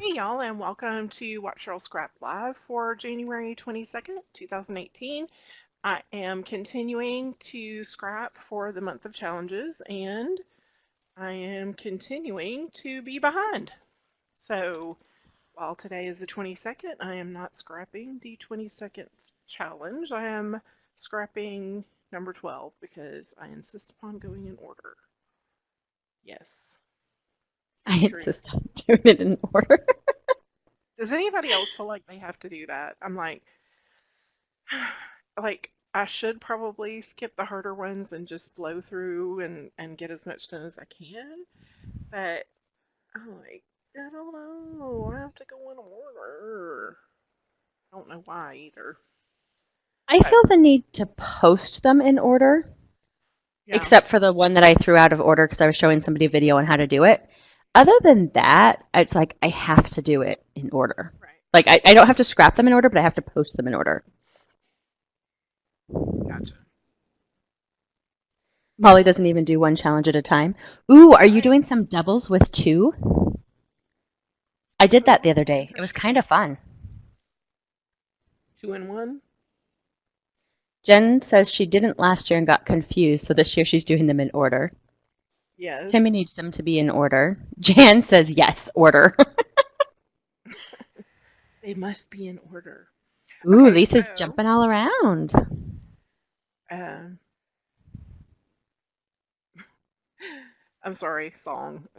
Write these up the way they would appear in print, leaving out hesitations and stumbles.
Hey y'all, and welcome to Watch Cheryl Scrap Live for January 22nd, 2018. I am continuing to scrap for the month of challenges, and I am continuing to be behind. So while today is the 22nd, I am not scrapping the 22nd challenge. I am scrapping number 12 because I insist upon going in order. Yes, this I is true. insist on doing it in order. Does anybody else feel like they have to do that? I'm like I should probably skip the harder ones and just blow through and get as much done as I can, but I'm like, I don't know. I have to go in order. I don't know why either. I But feel the need to post them in order, yeah, except for the one that I threw out of order because I was showing somebody a video on how to do it. Other than that, it's like I have to do it in order. right. Like I don't have to scrap them in order, but I have to post them in order. Gotcha. Molly doesn't even do one challenge at a time. Ooh, are you doing some Nice. doubles with two? I did that Oh, the other day. It was kind interesting. of fun. Two in one? Jen says she didn't last year and got confused, so this year she's doing them in order. Timmy Yes. needs them to be in order. Jan says yes, order. They must be in order. Ooh, Okay, Lisa's so jumping all around. um I'm sorry, a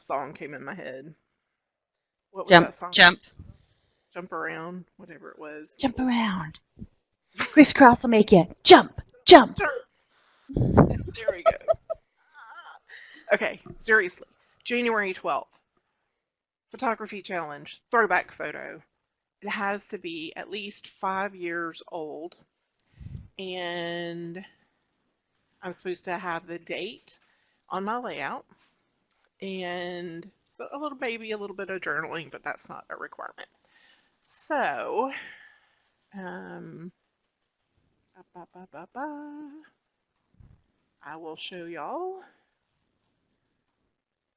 song came in my head. What was Jump, that song? jump, Jump around, whatever it was. jump around. Crisscross will make you jump, jump. There we go. Okay, seriously. January 12th, photography challenge, throwback photo. It has to be at least 5 years old, and I'm supposed to have the date on my layout, and so a little maybe a little bit of journaling, but that's not a requirement. So, um, ba, ba, ba, ba, I will show y'all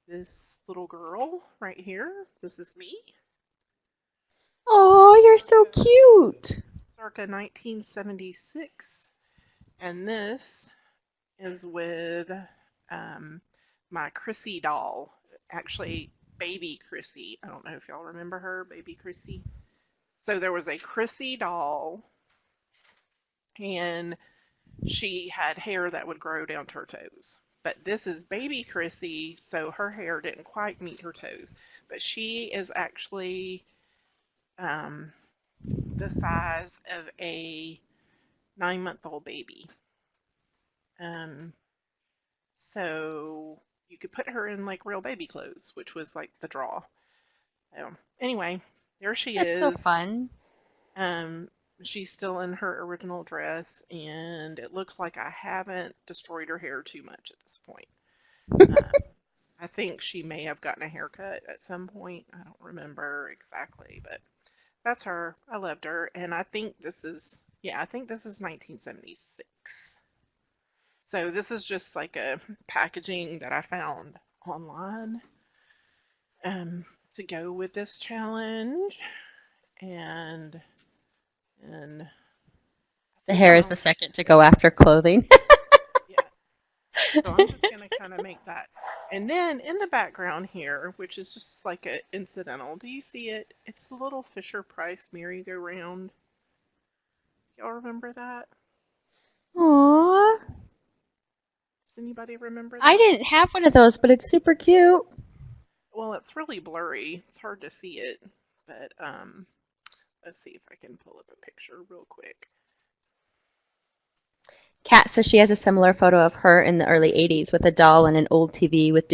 this little girl right here. This is me. Oh, you're so Circa, cute. circa 1976. And this is with um, my Chrissy doll. Actually, baby Chrissy. I don't know if y'all remember her, baby Chrissy. So there was a Chrissy doll, and she had hair that would grow down to her toes. But this is baby Chrissy, so her hair didn't quite meet her toes. But she is actually um, the size of a 9-month-old baby. Um, so you could put her in like real baby clothes, which was like the draw. Anyway, there she That's so is. fun. Um, she's still in her original dress, and it looks like I haven't destroyed her hair too much at this point. Um, I think she may have gotten a haircut at some point. I don't remember exactly, but that's her. I loved her, and I think this is, yeah, I think this is 1976. So this is just like a packaging that I found online to go with this challenge, and and I The think hair I'm is the only second to go after clothing. yeah. So I'm just gonna kind of make that, and then in the background here, which is just like a incidental. Do you see it? It's the little Fisher Price merry-go-round. Y'all remember that? Aww. Does anybody remember I that? didn't have one of those, but it's super cute. Well, it's really blurry. It's hard to see it, but let's see if I can pull up a picture real quick. Kat says she has a similar photo of her in the early 80s with a doll and an old TV with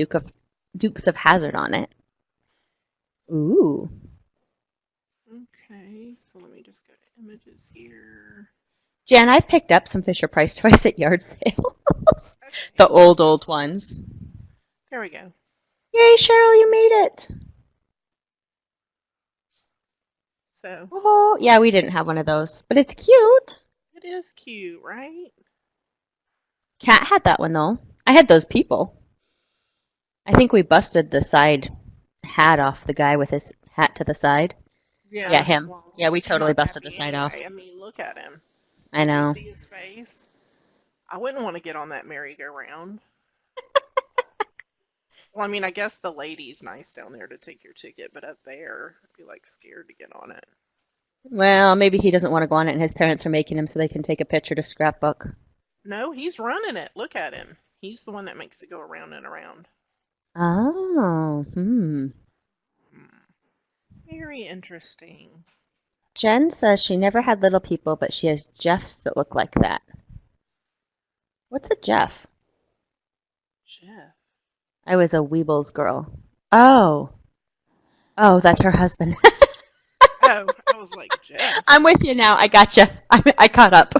Dukes of Hazzard on it. Ooh. Okay, so let me just go to images here. Jan, I've picked up some Fisher Price toys at yard sales. Okay, The old ones. there we go. Yay, Cheryl, you made it. So Oh, yeah, we didn't have one of those, but it's cute. it is cute, right? Kat had that one though. I had those people. I think we busted the side hat off the guy with his hat to the side. Yeah, Yeah, him. well, Yeah, we he's totally not busted the happy side off. anyway. I mean, look at him. I You know. see his face? I wouldn't want to get on that merry-go-round. Well, I mean, I guess the lady's nice down there to take your ticket, but up there, I'd be like scared to get on it. Well, maybe he doesn't want to go on it and his parents are making him so they can take a picture to scrapbook. No, he's running it. Look at him. He's the one that makes it go around and around. Oh, hmm. Hmm. Very interesting. Jen says she never had little people, but she has Jeffs that look like that. What's a Jeff? Jeff. I was a Weebles girl. Oh. Oh, that's her husband. Oh, I was like, I'm Jeffs. with you now. I gotcha. I caught up.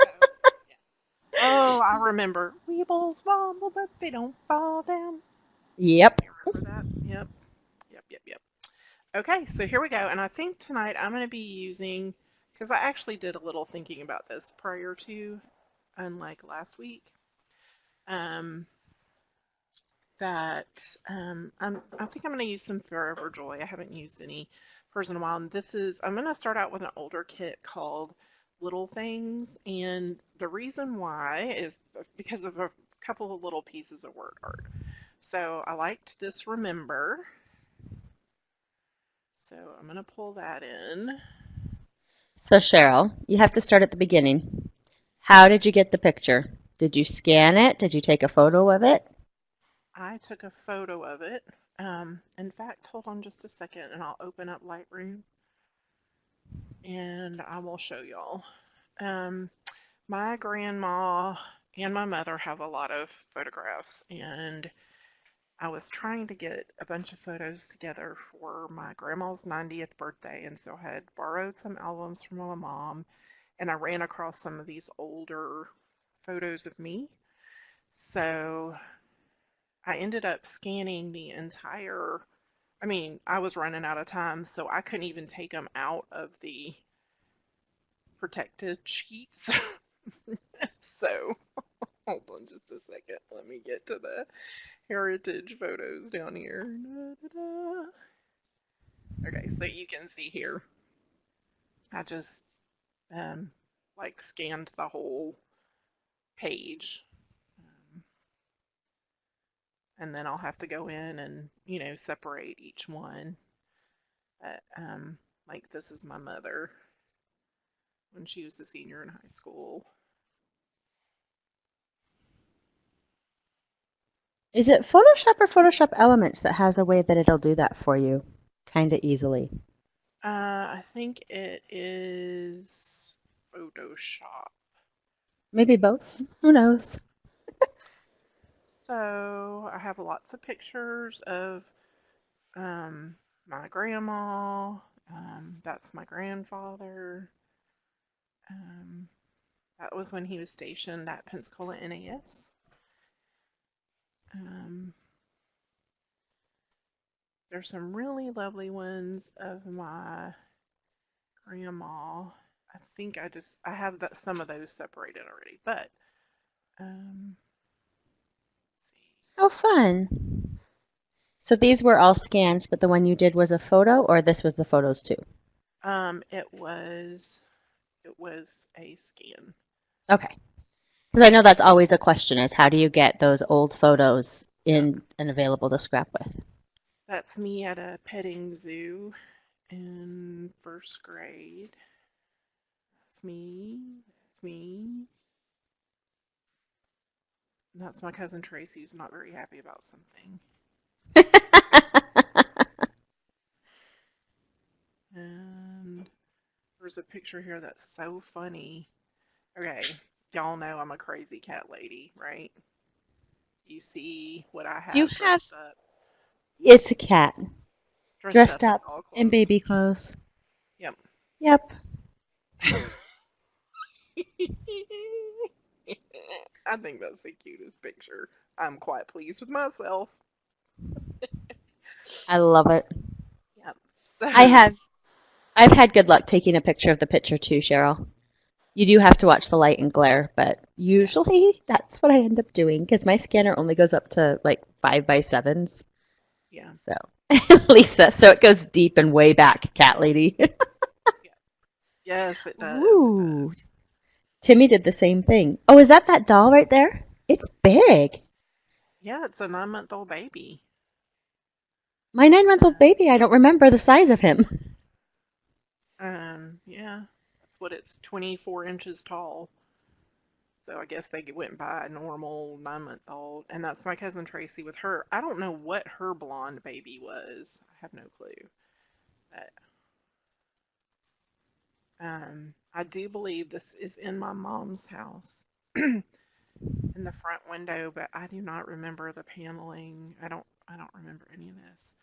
Oh, yeah. Oh, I remember. Weebles wobble, but they don't fall down. Yep. You remember that? Yep. Yep, yep, yep. Okay, so here we go. And I think tonight I'm going to be using, because I actually did a little thinking about this prior to, unlike last week, um, I think I'm going to use some ForeverJoy. I haven't used any hers in a while. And I'm going to start out with an older kit called Little Things. And the reason why is because of a couple of little pieces of word art. So I liked this Remember. So I'm going to pull that in. So, Cheryl, you have to start at the beginning. How did you get the picture? Did you scan it? Did you take a photo of it? I took a photo of it. In fact, hold on just a second and I'll open up Lightroom and I will show y'all. Um, my grandma and my mother have a lot of photographs, and I was trying to get a bunch of photos together for my grandma's 90th birthday, and so I had borrowed some albums from my mom, and I ran across some of these older photos of me. So I ended up scanning the entire. I mean, I was running out of time, so I couldn't even take them out of the protected sheets. So hold on just a second. Let me get to the heritage photos down here. Da, da, da. Okay, so you can see here, I just um, like scanned the whole page, um, and then I'll have to go in and separate each one. Like this is my mother when she was a senior in high school. Is it Photoshop or Photoshop Elements that has a way that it'll do that for you kind of easily? I think it is Photoshop. Maybe both. Who knows? So I have lots of pictures of my grandma. That's my grandfather. Um, that was when he was stationed at Pensacola NAS. Um, there's some really lovely ones of my grandma. I think I have some of those separated already, but let's see. How fun. So these were all scans, but the one you did was a photo, or this was the photos too? It was a scan. Okay. Because I know that's always a question is how do you get those old photos Yep. in and available to scrap with? That's me at a petting zoo in first grade. That's me. That's me. And that's my cousin Tracy, who's not very happy about something. And there's a picture here that's so funny. Okay, y'all know I'm a crazy cat lady, right? You see what I Do you have have it's a cat dressed dressed up in up doll in clothes. baby clothes. Yep. Yep. I think that's the cutest picture. I'm quite pleased with myself. I love it. Yep. I So, have I've had good luck taking a picture of the picture too, Cheryl. You do have to watch the light and glare, but yeah, usually that's what I end up doing because my scanner only goes up to like 5 by 7s. yeah. So. Lisa, so it goes deep and way back, cat lady. Yeah. Yes, it does. It Ooh. does. Timmy did the same thing. Oh, is that doll right there? It's big. Yeah, it's a 9-month-old baby. My 9-month-old Uh, baby, I don't remember the size of him. yeah, that's what it's 24 inches tall. So I guess they went by a normal 9-month-old, and that's my cousin Tracy with her. I don't know what her blonde baby was. I have no clue. But, I do believe this is in my mom's house in the front window, but I do not remember the paneling. I don't remember any of this.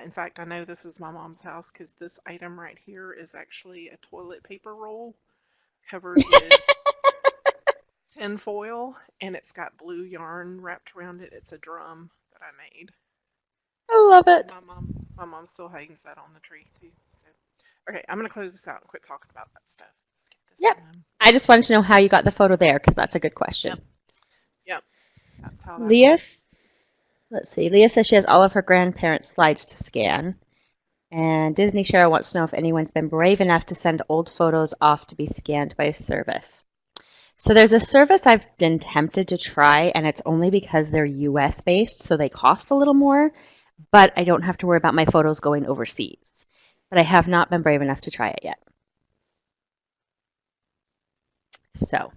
In fact, I know this is my mom's house because this item right here is actually a toilet paper roll covered with tin foil, and it's got blue yarn wrapped around it. It's a drum that I made. I love And it. my mom still hangs that on the tree too. So, okay, I'm gonna close this out and quit talking about that stuff. Let's get this Yep. done. I just wanted to know how you got the photo there because that's a good question. Yep, yep, that's how that Leah, went. let's see. Leah says she has all of her grandparents' slides to scan. And Disney Cheryl wants to know if anyone's been brave enough to send old photos off to be scanned by a service. So there's a service I've been tempted to try, and it's only because they're US based, so they cost a little more, but I don't have to worry about my photos going overseas. But I have not been brave enough to try it yet. So,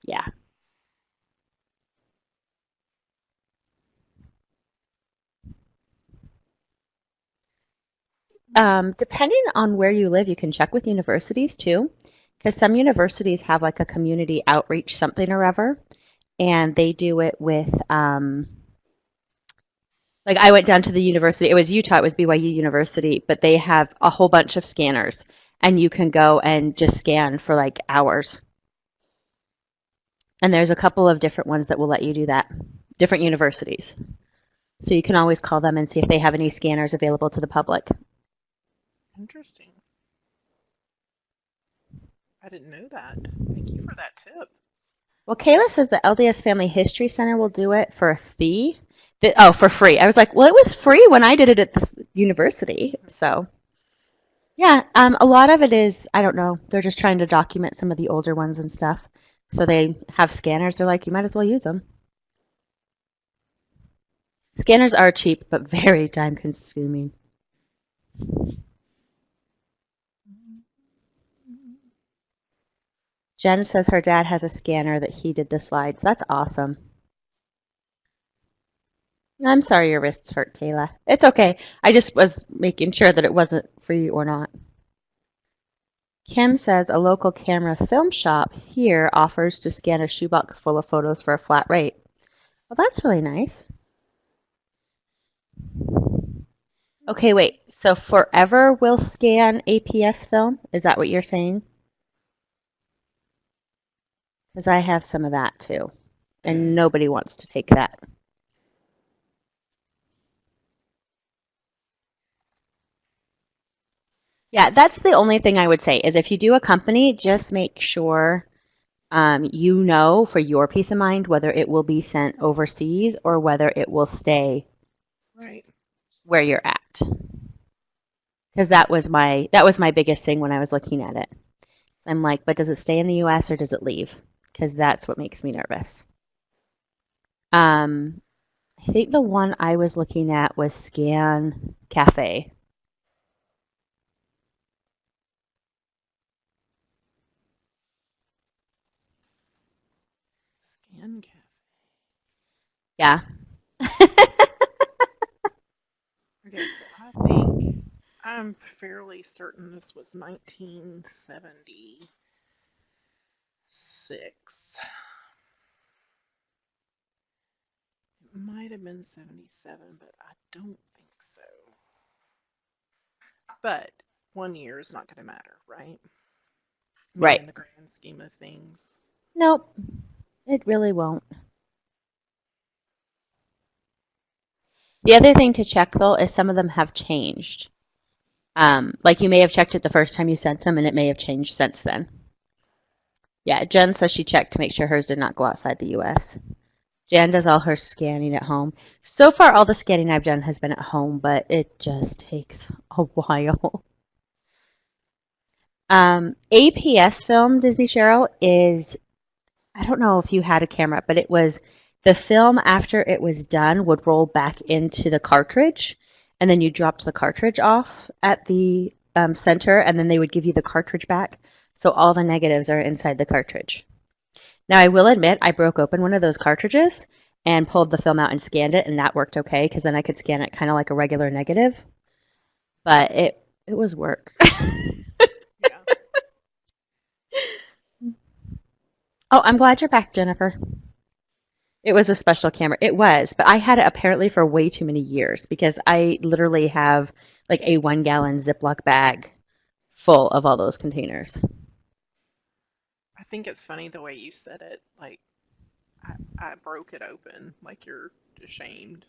yeah. Depending on where you live, you can check with universities too, because some universities have like a community outreach something or other, and they do it with like I went down to the university. It was Utah. It was BYU University, but they have a whole bunch of scanners, and you can go and just scan for like hours. And there's a couple of different ones that will let you do that, different universities. So you can always call them and see if they have any scanners available to the public. Interesting. I didn't know that. Thank you for that tip. Well, Kayla says the LDS Family History Center will do it for a fee. Oh, for free. I was like, well, it was free when I did it at this university. So, yeah, a lot of it is, I don't know, they're just trying to document some of the older ones and stuff. So they have scanners. They're like, you might as well use them. Scanners are cheap, but very time consuming. Jen says her dad has a scanner that he did the slides. That's awesome. I'm sorry your wrists hurt, Kayla. It's okay. I just was making sure that it wasn't free or not. Kim says a local camera film shop here offers to scan a shoebox full of photos for a flat rate. Well, that's really nice. Okay, wait. So Forever will scan APS film? Is that what you're saying? Because I have some of that too, and nobody wants to take that. Yeah, that's the only thing I would say is if you do a company, just make sure you know for your peace of mind whether it will be sent overseas or whether it will stay Right. where you're at. Because that was my biggest thing when I was looking at it. I'm like, but does it stay in the US or does it leave? Because that's what makes me nervous. Um, I think the one I was looking at was Scan Cafe. Scan cafe. Yeah. Okay, so I'm fairly certain this was 1976. It might have been 77, but I don't think so. But 1 year is not going to matter, right? I mean, Right. in the grand scheme of things. Nope. It really won't. The other thing to check though is some of them have changed. Like you may have checked it the first time you sent them and it may have changed since then. Yeah, Jen says she checked to make sure hers did not go outside the US. Jan does all her scanning at home. So far, all the scanning I've done has been at home, but it just takes a while. APS film, Disney Cheryl, is, I don't know if you had a camera, but it was the film after it was done would roll back into the cartridge, and then you dropped the cartridge off at the center, and then they would give you the cartridge back. So all the negatives are inside the cartridge. Now, I will admit, I broke open one of those cartridges and pulled the film out and scanned it, and that worked okay because then I could scan it kind of like a regular negative. But it was work. Yeah. Oh, I'm glad you're back, Jennifer. It was a special camera. It was, but I had it apparently for way too many years because I literally have like a 1 gallon Ziploc bag full of all those containers. I think it's funny the way you said it. Like, I broke it open. Like, you're ashamed.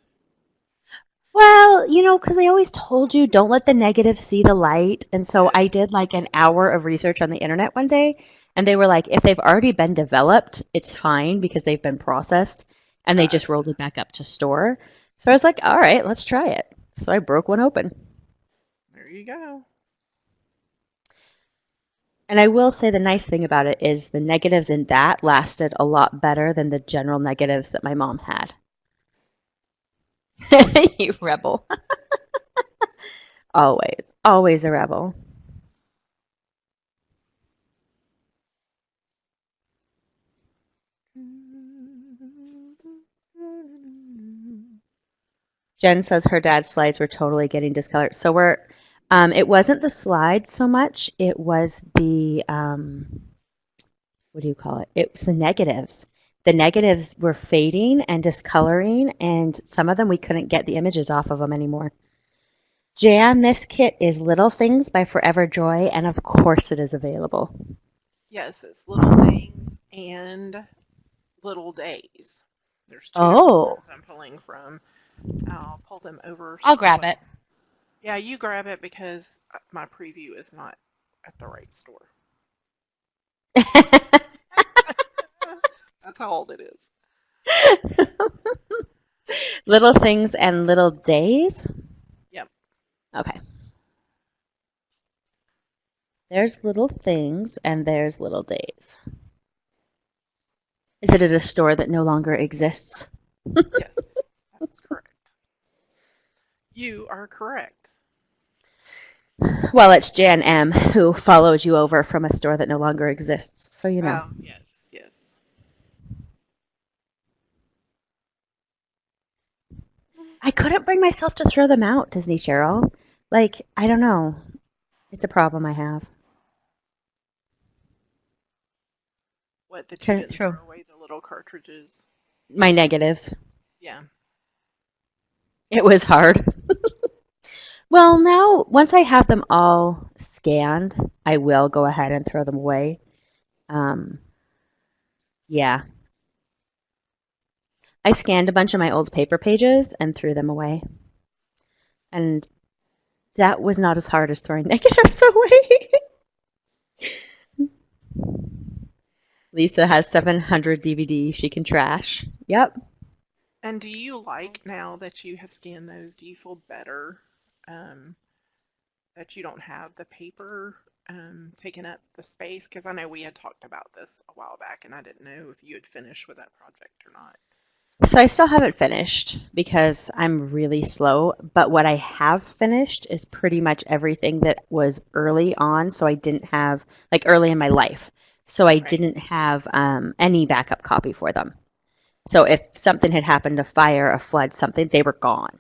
Well, because they always told you don't let the negative see the light. And so Yes. I did like an hour of research on the internet one day, and they were like, if they've already been developed, it's fine because they've been processed, and they just Gotcha. rolled it back up to store. So I was like, all right, let's try it. So I broke one open. There you go. And I will say the nice thing about it is the negatives in that lasted a lot better than the general negatives that my mom had. You rebel. Always, always a rebel. Jen says her dad's slides were totally getting discolored. So it wasn't the slides so much. It was what do you call it? It was the negatives. The negatives were fading and discoloring, and some of them we couldn't get the images off of them anymore. Jan, this kit is Little Things by ForeverJoy, and of course it is available. Yes, it's Little Things and Little Days. There's two different Oh, ones I'm pulling from. I'll pull them over. I'll grab Well, it. yeah, you grab it because my preview is not at the right store. That's how old it is. Little Things and Little Days? Yep. Okay. There's Little Things and there's Little Days. Is it at a store that no longer exists? Yes, that's correct. You are correct. Well, it's Jan M. who followed you over from a store that no longer exists, so you know. Oh, yes, yes. I couldn't bring myself to throw them out, Disney Cheryl. Like, I don't know. It's a problem I have. What, that you Couldn't didn't throw throw away the little cartridges? my negatives. Yeah. It was hard. Well, now, once I have them all scanned, I will go ahead and throw them away. Um, yeah. I scanned a bunch of my old paper pages and threw them away. And that was not as hard as throwing negatives away. Lisa has 700 DVD she can trash. Yep. And do you like, now that you have scanned those, do you feel better um, that you don't have the paper taking up the space? Because I know we had talked about this a while back, and I didn't know if you had finished with that project or not. So I still haven't finished because I'm really slow, but what I have finished is pretty much everything that was early on, so I didn't have, like early in my life. So I Right, didn't have any backup copy for them. So if something had happened, a fire, a flood, something, they were gone.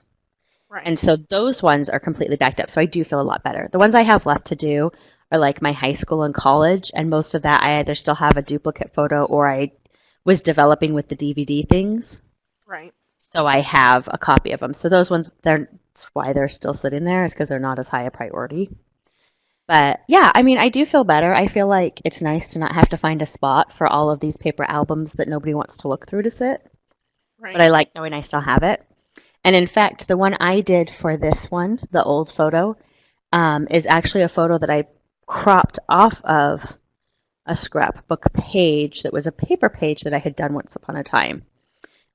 right, And so those ones are completely backed up. So I do feel a lot better. The ones I have left to do are like my high school and college, and most of that I either still have a duplicate photo or I was developing with the DVD things. right. So I have a copy of them. So those ones, that's why they're still sitting there, is because they're not as high a priority. But yeah, I mean, I do feel better. I feel like it's nice to not have to find a spot for all of these paper albums that nobody wants to look through to sit. But Right. I like knowing I still have it. And in fact, the one I did for this one, the old photo, is actually a photo that I cropped off of a scrapbook page that was a paper page that I had done once upon a time.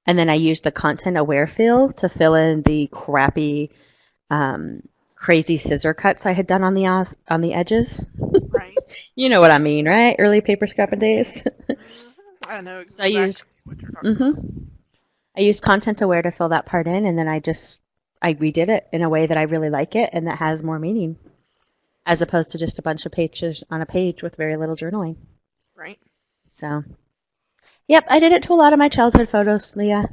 And then I used the content aware fill to fill in the crappy, um, crazy scissor cuts I had done on the edges. Right. You know what I mean, right? Early paper scrapping days. I know So I used, exactly what you're talking hmm about. I used content aware to fill that part in, and then I redid it in a way that I really like it and that has more meaning, as opposed to just a bunch of pages on a page with very little journaling. Right. So, yep, I did it to a lot of my childhood photos, Leah.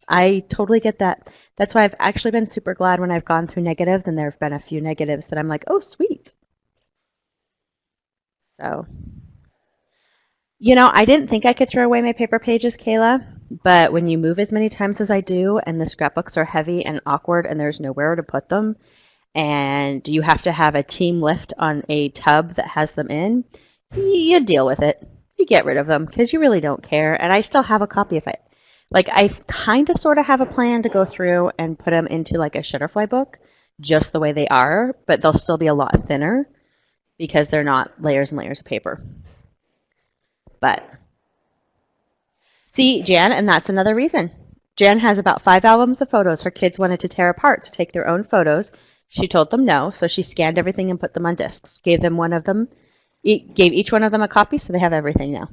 I totally get that. That's why I've actually been super glad when I've gone through negatives, and there have been a few negatives that I'm like, oh, sweet. So, I didn't think I could throw away my paper pages, Kayla, but when you move as many times as I do, and the scrapbooks are heavy and awkward, and there's nowhere to put them, and you have to have a team lift on a tub that has them in, you deal with it. You get rid of them because you really don't care. And I still have a copy of it. Like, I kind of sort of have a plan to go through and put them into like a Shutterfly book just the way they are, but they'll still be a lot thinner because they're not layers and layers of paper. But see, Jan, and that's another reason. Jan has about 5 albums of photos her kids wanted to tear apart to take their own photos. She told them no, so she scanned everything and put them on discs. Gave each one of them a copy, so they have everything now.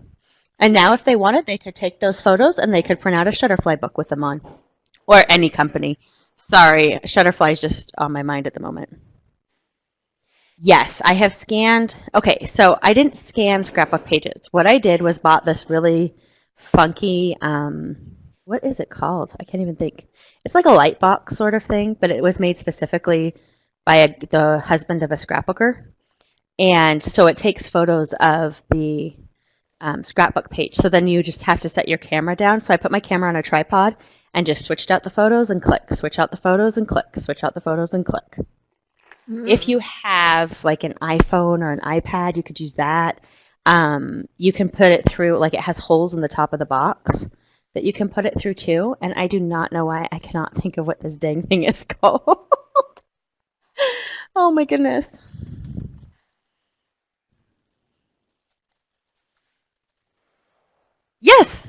And now, if they Nice. wanted, they could take those photos and they could print out a Shutterfly book with them on, or any company. Sorry, Shutterfly is just on my mind at the moment. Yes, I have scanned. Okay, so I didn't scan scrapbook pages. What I did was bought this really funky, what is it called? I can't even think. It's like a light box sort of thing, but it was made specifically by the husband of a scrapbooker. And so it takes photos of the scrapbook page. So then you just have to set your camera down. So I put my camera on a tripod and just switched out the photos and click, switch out the photos and click, switch out the photos and click. If Mm. you have like an iPhone or an iPad, you could use that. You can put it through, like it has holes in the top of the box that you can put it through too. And I do not know why I cannot think of what this dang thing is called. Oh my goodness. Yes,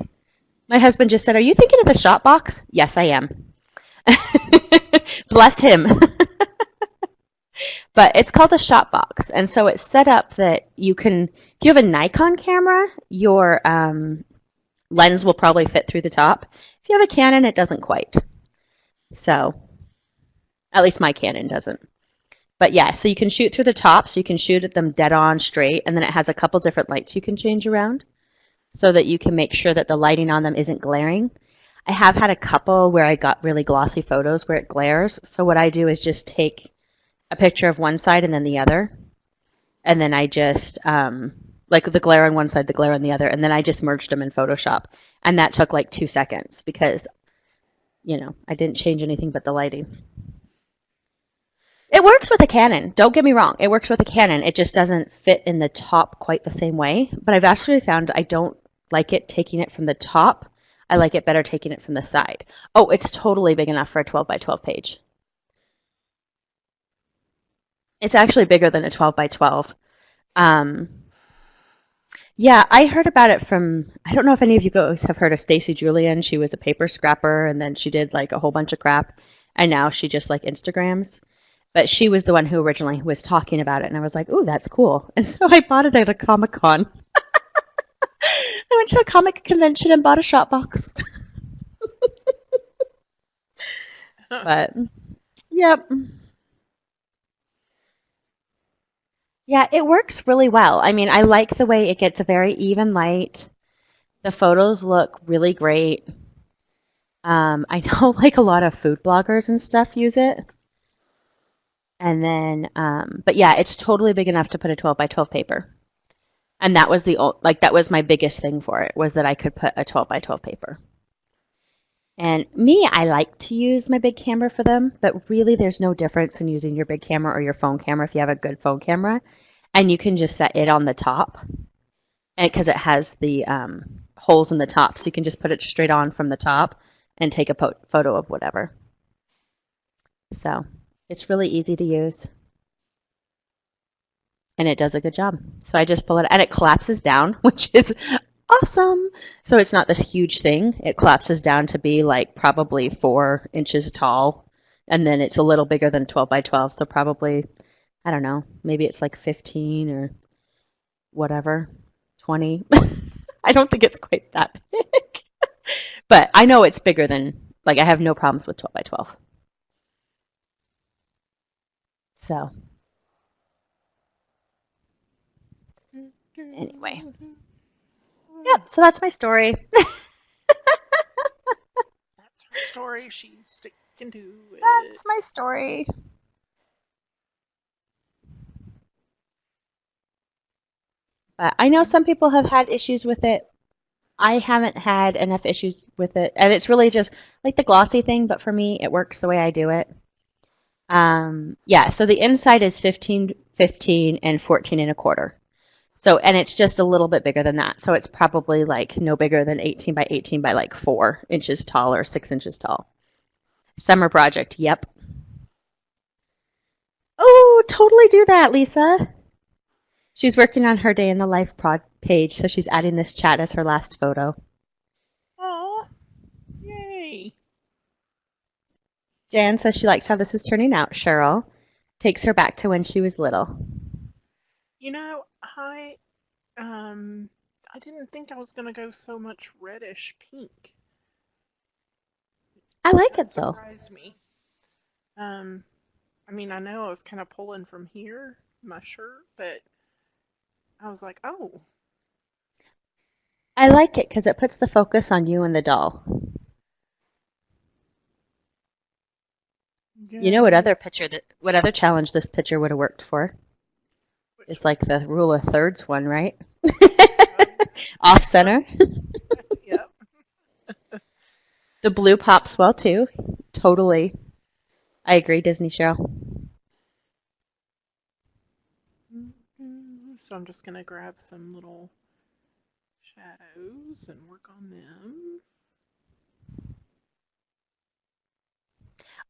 my husband just said, "Are you thinking of the shop box?" Yes, I am. Bless him. But it's called a shop box. And so it's set up that you can, if you have a Nikon camera, your lens will probably fit through the top. If you have a Canon, it doesn't quite. So, at least my Canon doesn't. But yeah, so you can shoot through the top, so you can shoot at them dead on straight, and then it has a couple different lights you can change around so that you can make sure that the lighting on them isn't glaring. I have had a couple where I got really glossy photos where it glares. So what I do is just take a picture of one side and then the other, and then I just like the glare on one side, the glare on the other, and then I just merged them in Photoshop, and that took like 2 seconds because I didn't change anything but the lighting. It works with a Canon. Don't get me wrong. It works with a Canon. It just doesn't fit in the top quite the same way. But I've actually found I don't like it taking it from the top. I like it better taking it from the side. Oh, it's totally big enough for a 12 by 12 page. It's actually bigger than a 12 by 12. Um, yeah, I heard about it from, I don't know if any of you guys have heard of Stacy Julian. She was a paper scrapper and then she did like a whole bunch of crap and now she just like Instagrams. But she was the one who originally was talking about it and I was like, "Ooh, that's cool." And so I bought it at a Comic-Con. I went to a comic convention and bought a shop box. But yep. Yeah, it works really well. I mean, I like the way it gets a very even light. The photos look really great. I know like a lot of food bloggers and stuff use it. And then, but yeah, it's totally big enough to put a 12 by 12 paper. And that was that was my biggest thing for it was that I could put a 12 by 12 paper. And me, I like to use my big camera for them, but really there's no difference in using your big camera or your phone camera if you have a good phone camera. And you can just set it on the top because it has the holes in the top. So you can just put it straight on from the top and take a photo of whatever. So it's really easy to use. And it does a good job. So I just pull it, and it collapses down, which is awesome. So it's not this huge thing. It collapses down to be like probably 4 inches tall. And then it's a little bigger than 12 by 12. So probably, I don't know, maybe it's like 15 or whatever, 20. I don't think it's quite that big. But I know it's bigger than, like, I have no problems with 12 by 12. So, anyway. Yep, so that's my story. That's her story. She's sticking to it. That's my story. But I know some people have had issues with it. I haven't had enough issues with it. And it's really just like the glossy thing, but for me, it works the way I do it. Yeah, so the inside is 15, 15, and 14 and a quarter. So, and it's just a little bit bigger than that. So it's probably like no bigger than 18 by 18 by like 4 inches tall or 6 inches tall. Summer project, yep. Oh, totally do that, Lisa. She's working on her day in the life page, so she's adding this chat as her last photo. Aw, yay. Jan says she likes how this is turning out. Cheryl takes her back to when she was little. You know, I didn't think I was gonna go so much reddish pink. I like That it though. surprised me. Um, I mean, I know I was kind of pulling from here, my shirt, but I was like, oh, I like it because it puts the focus on you and the doll. You know yes. what other challenge this picture would have worked for? Which It's like one? the rule of thirds one, right? Oh, Off yep, center. yep. The blue pops well too. Totally. I agree, Disney Cheryl. So I'm just gonna grab some little shadows and work on them.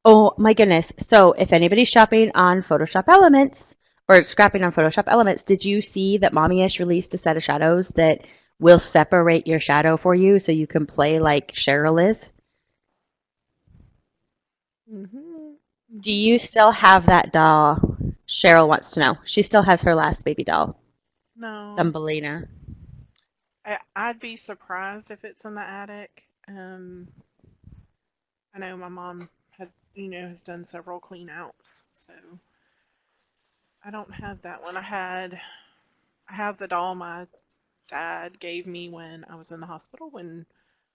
Oh my goodness. So if anybody's shopping on Photoshop Elements or scrapping on Photoshop Elements, did you see that Mommy-ish released a set of shadows that will separate your shadow for you so you can play like Cheryl is? Mhm. Do Mhm. you still have that doll? Cheryl wants to know. She still has her last baby doll, No, Thumbelina. I'd be surprised if it's in the attic. I know my mom has done several clean outs, so I don't have that one. I have the doll my dad gave me when I was in the hospital when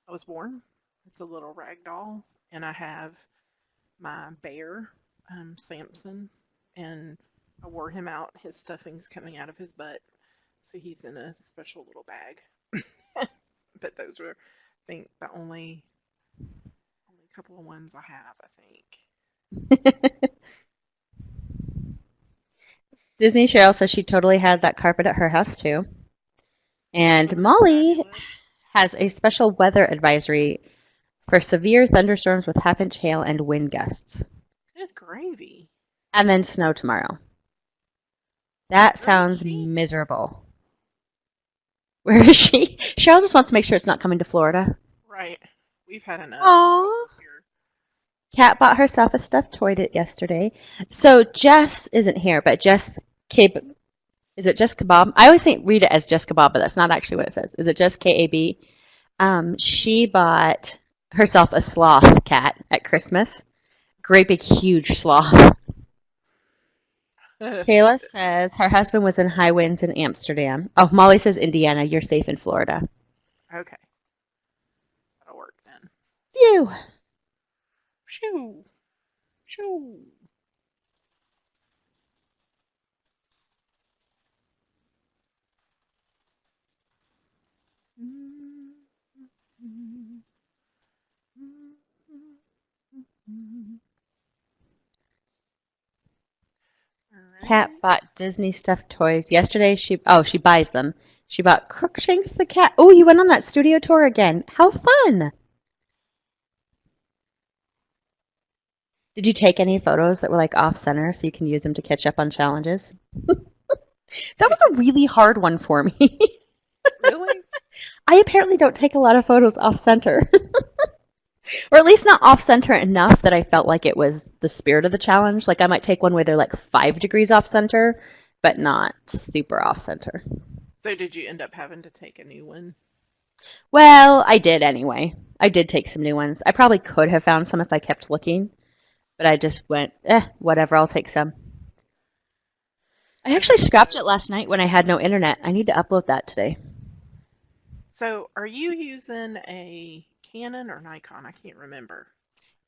I was born. It's a little rag doll, and I have my bear, Samson, and I wore him out. His stuffing's coming out of his butt, so he's in a special little bag. But those are, I think, the only couple of ones I have. I think. Disney Cheryl says she totally had that carpet at her house too. And Wasn't it Molly fabulous? has a special weather advisory for severe thunderstorms with half-inch hail and wind gusts. Good gravy. And then snow tomorrow. That Where is sounds she? miserable. Where is she? Cheryl just wants to make sure it's not coming to Florida. Right. We've had enough Aww. cold here. Kat bought herself a stuffed toy yesterday. So Jess isn't here, but Jess Keb is it Jess Kebab? I always read it as Jess Kebab, but that's not actually what it says. Is it just KAB? She bought herself a sloth cat at Christmas. Great big huge sloth. Kayla says her husband was in high winds in Amsterdam. Oh, Molly says Indiana. You're safe in Florida. Okay, that'll work then. Phew. Shoo, shoo. All Kat right. bought Disney stuffed toys. Yesterday she buys them. She bought Crookshanks the cat. Oh, you went on that studio tour again. How fun. Did you take any photos that were like off center so you can use them to catch up on challenges? That was a really hard one for me. Really? I apparently don't take a lot of photos off center, or at least not off center enough that I felt like it was the spirit of the challenge. Like I might take one where they're like 5 degrees off center, but not super off center. So did you end up having to take a new one? Well, I did anyway. I did take some new ones. I probably could have found some if I kept looking, but I just went, whatever, I'll take some. I actually Okay, scrapped it last night when I had no internet. I need to upload that today. so are you using a Canon or Nikon? I can't remember.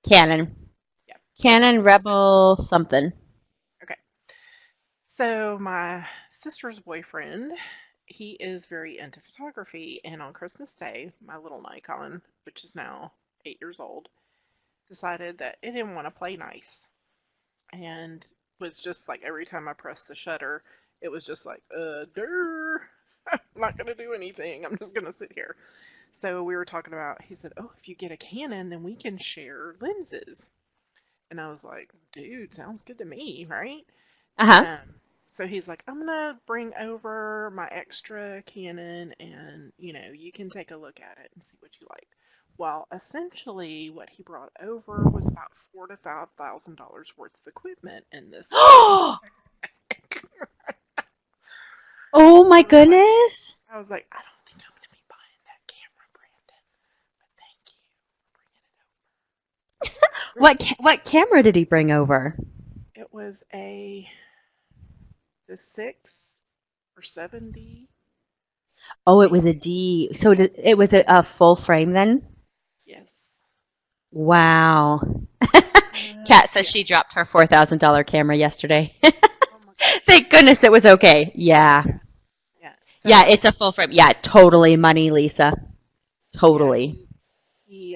Canon. Yeah. Okay. Canon Rebel something. Okay. So my sister's boyfriend, he is very into photography, and on Christmas Day, my little Nikon, which is now 8 years old, decided that it didn't want to play nice, and was just like every time I pressed the shutter, it was just like, durr, I'm not gonna do anything. I'm just gonna sit here. So we were talking about, he said, oh, if you get a Canon, then we can share lenses. And I was like, dude, sounds good to me, right? Uh-huh. Um, so he's like, I'm gonna bring over my extra Canon and, you can take a look at it and see what you like. Well, essentially what he brought over was about $4,000 to $5,000 worth of equipment in this little Oh my I was like goodness. I was like, I don't think I'm gonna be buying that camera, Brandon, but thank you for bringing it over. What camera did he bring over? It was the 6 or 7D. Oh, it was a D. So it was a full frame then? Yes. Wow. Kat says Yeah. she dropped her $4,000 camera yesterday. Oh my gosh. Thank goodness it was okay. Yeah. Yeah. Yeah. Yeah, So it's a full frame. Yeah, totally money, Lisa. yeah, Totally. he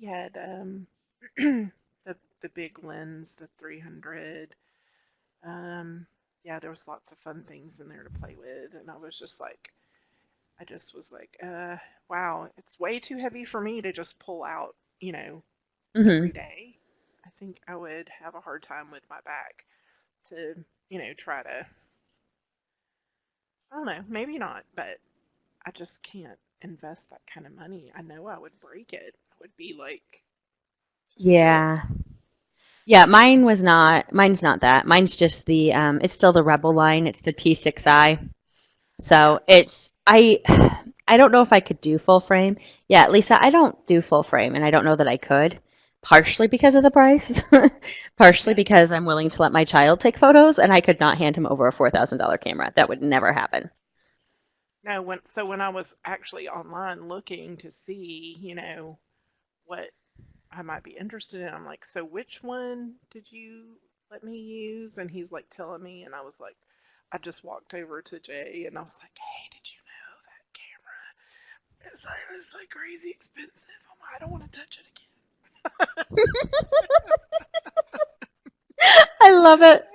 had the big lens, the 300. Yeah, there was lots of fun things in there to play with, and I just was like, wow, it's way too heavy for me to just pull out, every Hmm. day. I think I would have a hard time with my back to, try to, I don't know, maybe not, but I just can't invest that kind of money. I know I would break it. I would be like just sick. Yeah. Yeah, mine's not that. Mine's just the it's still the Rebel line. It's the T6i. Yeah. So I don't know if I could do full frame. Yeah, Lisa, I don't do full frame and I don't know that I could. Partially because of the price, partially Yeah. because I'm willing to let my child take photos and I could not hand him over a $4,000 camera. That would never happen. No, when I was actually online looking to see, what I might be interested in, I'm like, so which one did you let me use? And he's like telling me, and I was like, I just walked over to Jay and I was like, hey, did you know that camera it's like crazy expensive. I don't want to touch it I love it.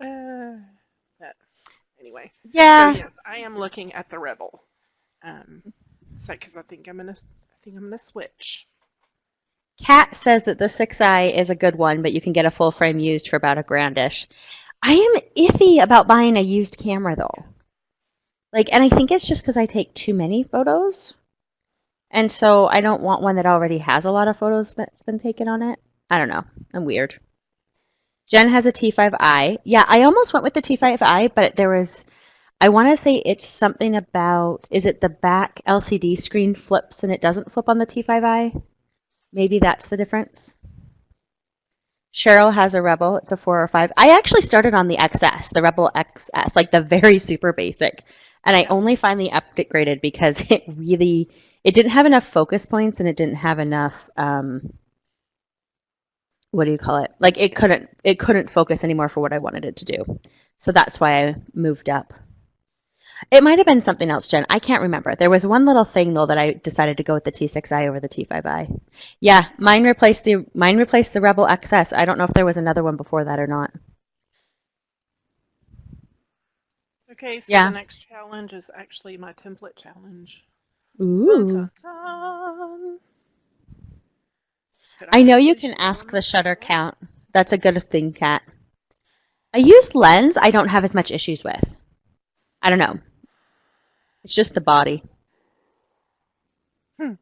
again. But anyway, so Yeah. yes, I am looking at the Rebel. Um, so because I think I'm gonna switch. Kat says that the 6i is a good one, but you can get a full frame used for about a grandish. I am iffy about buying a used camera though. Like, and I think it's just because I take too many photos. And so I don't want one that already has a lot of photos that's been taken on it. I don't know. I'm weird. Jen has a T5i. Yeah, I almost went with the T5i, but I want to say it's something about, is it the back LCD screen flips and it doesn't flip on the T5i? Maybe that's the difference. Cheryl has a Rebel. It's a 4 or 5. I actually started on the XS, the Rebel XS, like the very super basic. And I Yeah. only finally upgraded because it didn't have enough focus points and it didn't have enough, what do you call it? Like it couldn't focus anymore for what I wanted it to do. So that's why I moved up. It might have been something else, Jen. I can't remember. There was one little thing though that I decided to go with the T6i over the T5i. Yeah, mine replaced the Rebel XS. I don't know if there was another one before that or not. Okay, so the Yeah. next challenge is actually my template challenge. Dun, Ooh. dun, dun. Did I I know you actually can start on ask the the shutter template? count. That's a good thing, Kat. A used lens I don't have as much issues with. I don't know. It's just the body. Hmm.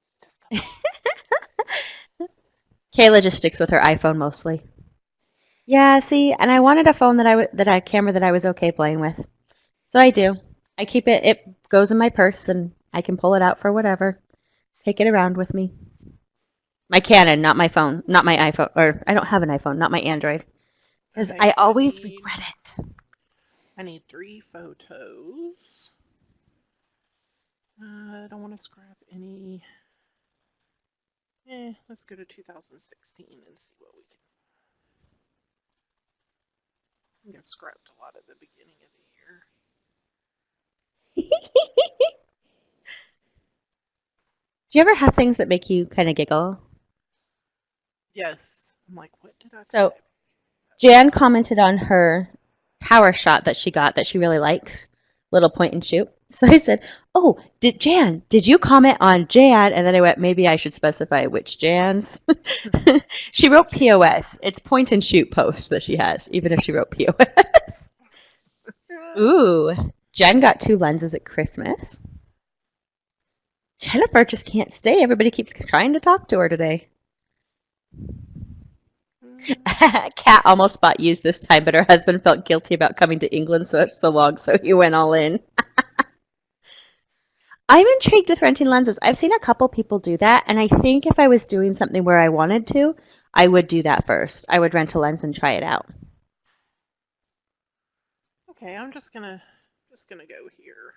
It's just the body. Kayla just sticks with her iPhone mostly. Yeah, see, and I wanted a phone that I camera that I was okay playing with. So I do. I keep it. It goes in my purse, and I can pull it out for whatever. Take it around with me. My Canon, not my phone, not my iPhone, or I don't have an iPhone, not my Android, because Okay, I so always regret it. I need 3 photos. I don't want to scrap any. Let's go to 2016 and see what we can. I think I've scrapped a lot at the beginning of the year. Do you ever have things that make you kind of giggle? Yes. I'm like, what did I So type? Jan commented on her power shot that she got that she really likes, little point and shoot. So I said, "Oh, did you comment on Jan?" And then I went, "Maybe I should specify which Jan's." She wrote POS. It's point and shoot post that she has, even if she wrote POS. Ooh, Jen got 2 lenses at Christmas. Jennifer just can't stay. Everybody keeps trying to talk to her today. Kat almost bought used this time, but her husband felt guilty about coming to England so long, so he went all in. I'm intrigued with renting lenses. I've seen a couple people do that, and I think if I was doing something where I wanted to, I would do that first. I would rent a lens and try it out. Okay, I'm just gonna go here.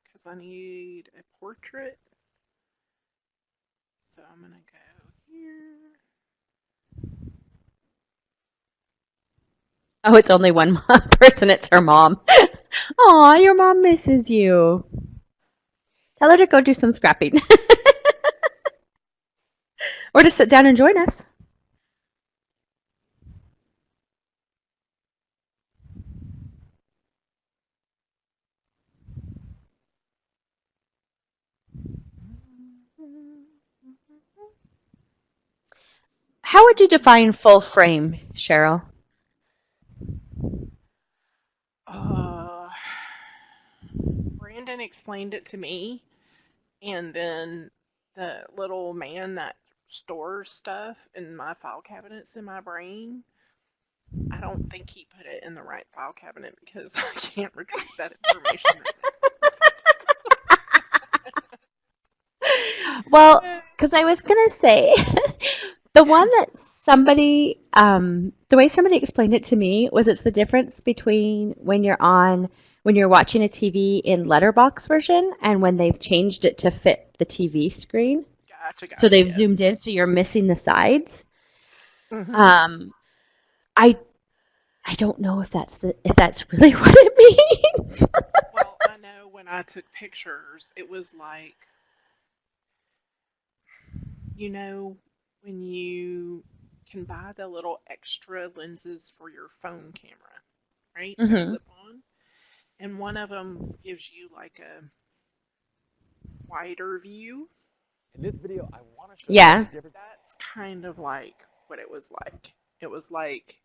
Because I need a portrait. So I'm gonna go here. Oh, it's only one person. It's her mom. Aw, your mom misses you. Tell her to go do some scrapping. Or just sit down and join us. How would you define full frame, Cheryl? Uh, Brandon explained it to me, and then the little man that stores stuff in my file cabinets in my brain, I don't think he put it in the right file cabinet because I can't retrieve that information Well, right because I was gonna say the one that the way somebody explained it to me was it's the difference between when you're watching a TV in letterbox version and when they've changed it to fit the TV screen. Gotcha, So gotcha, they've yes. zoomed in, so you're missing the sides. Hmm. Um, I I don't know if that's really what it means. Well, I know when I took pictures, it was like, you know, when you can buy the little extra lenses for your phone camera, right? That Hmm. clip on. And one of them gives you like a wider view. Yeah. That's kind of like what it was like. It was like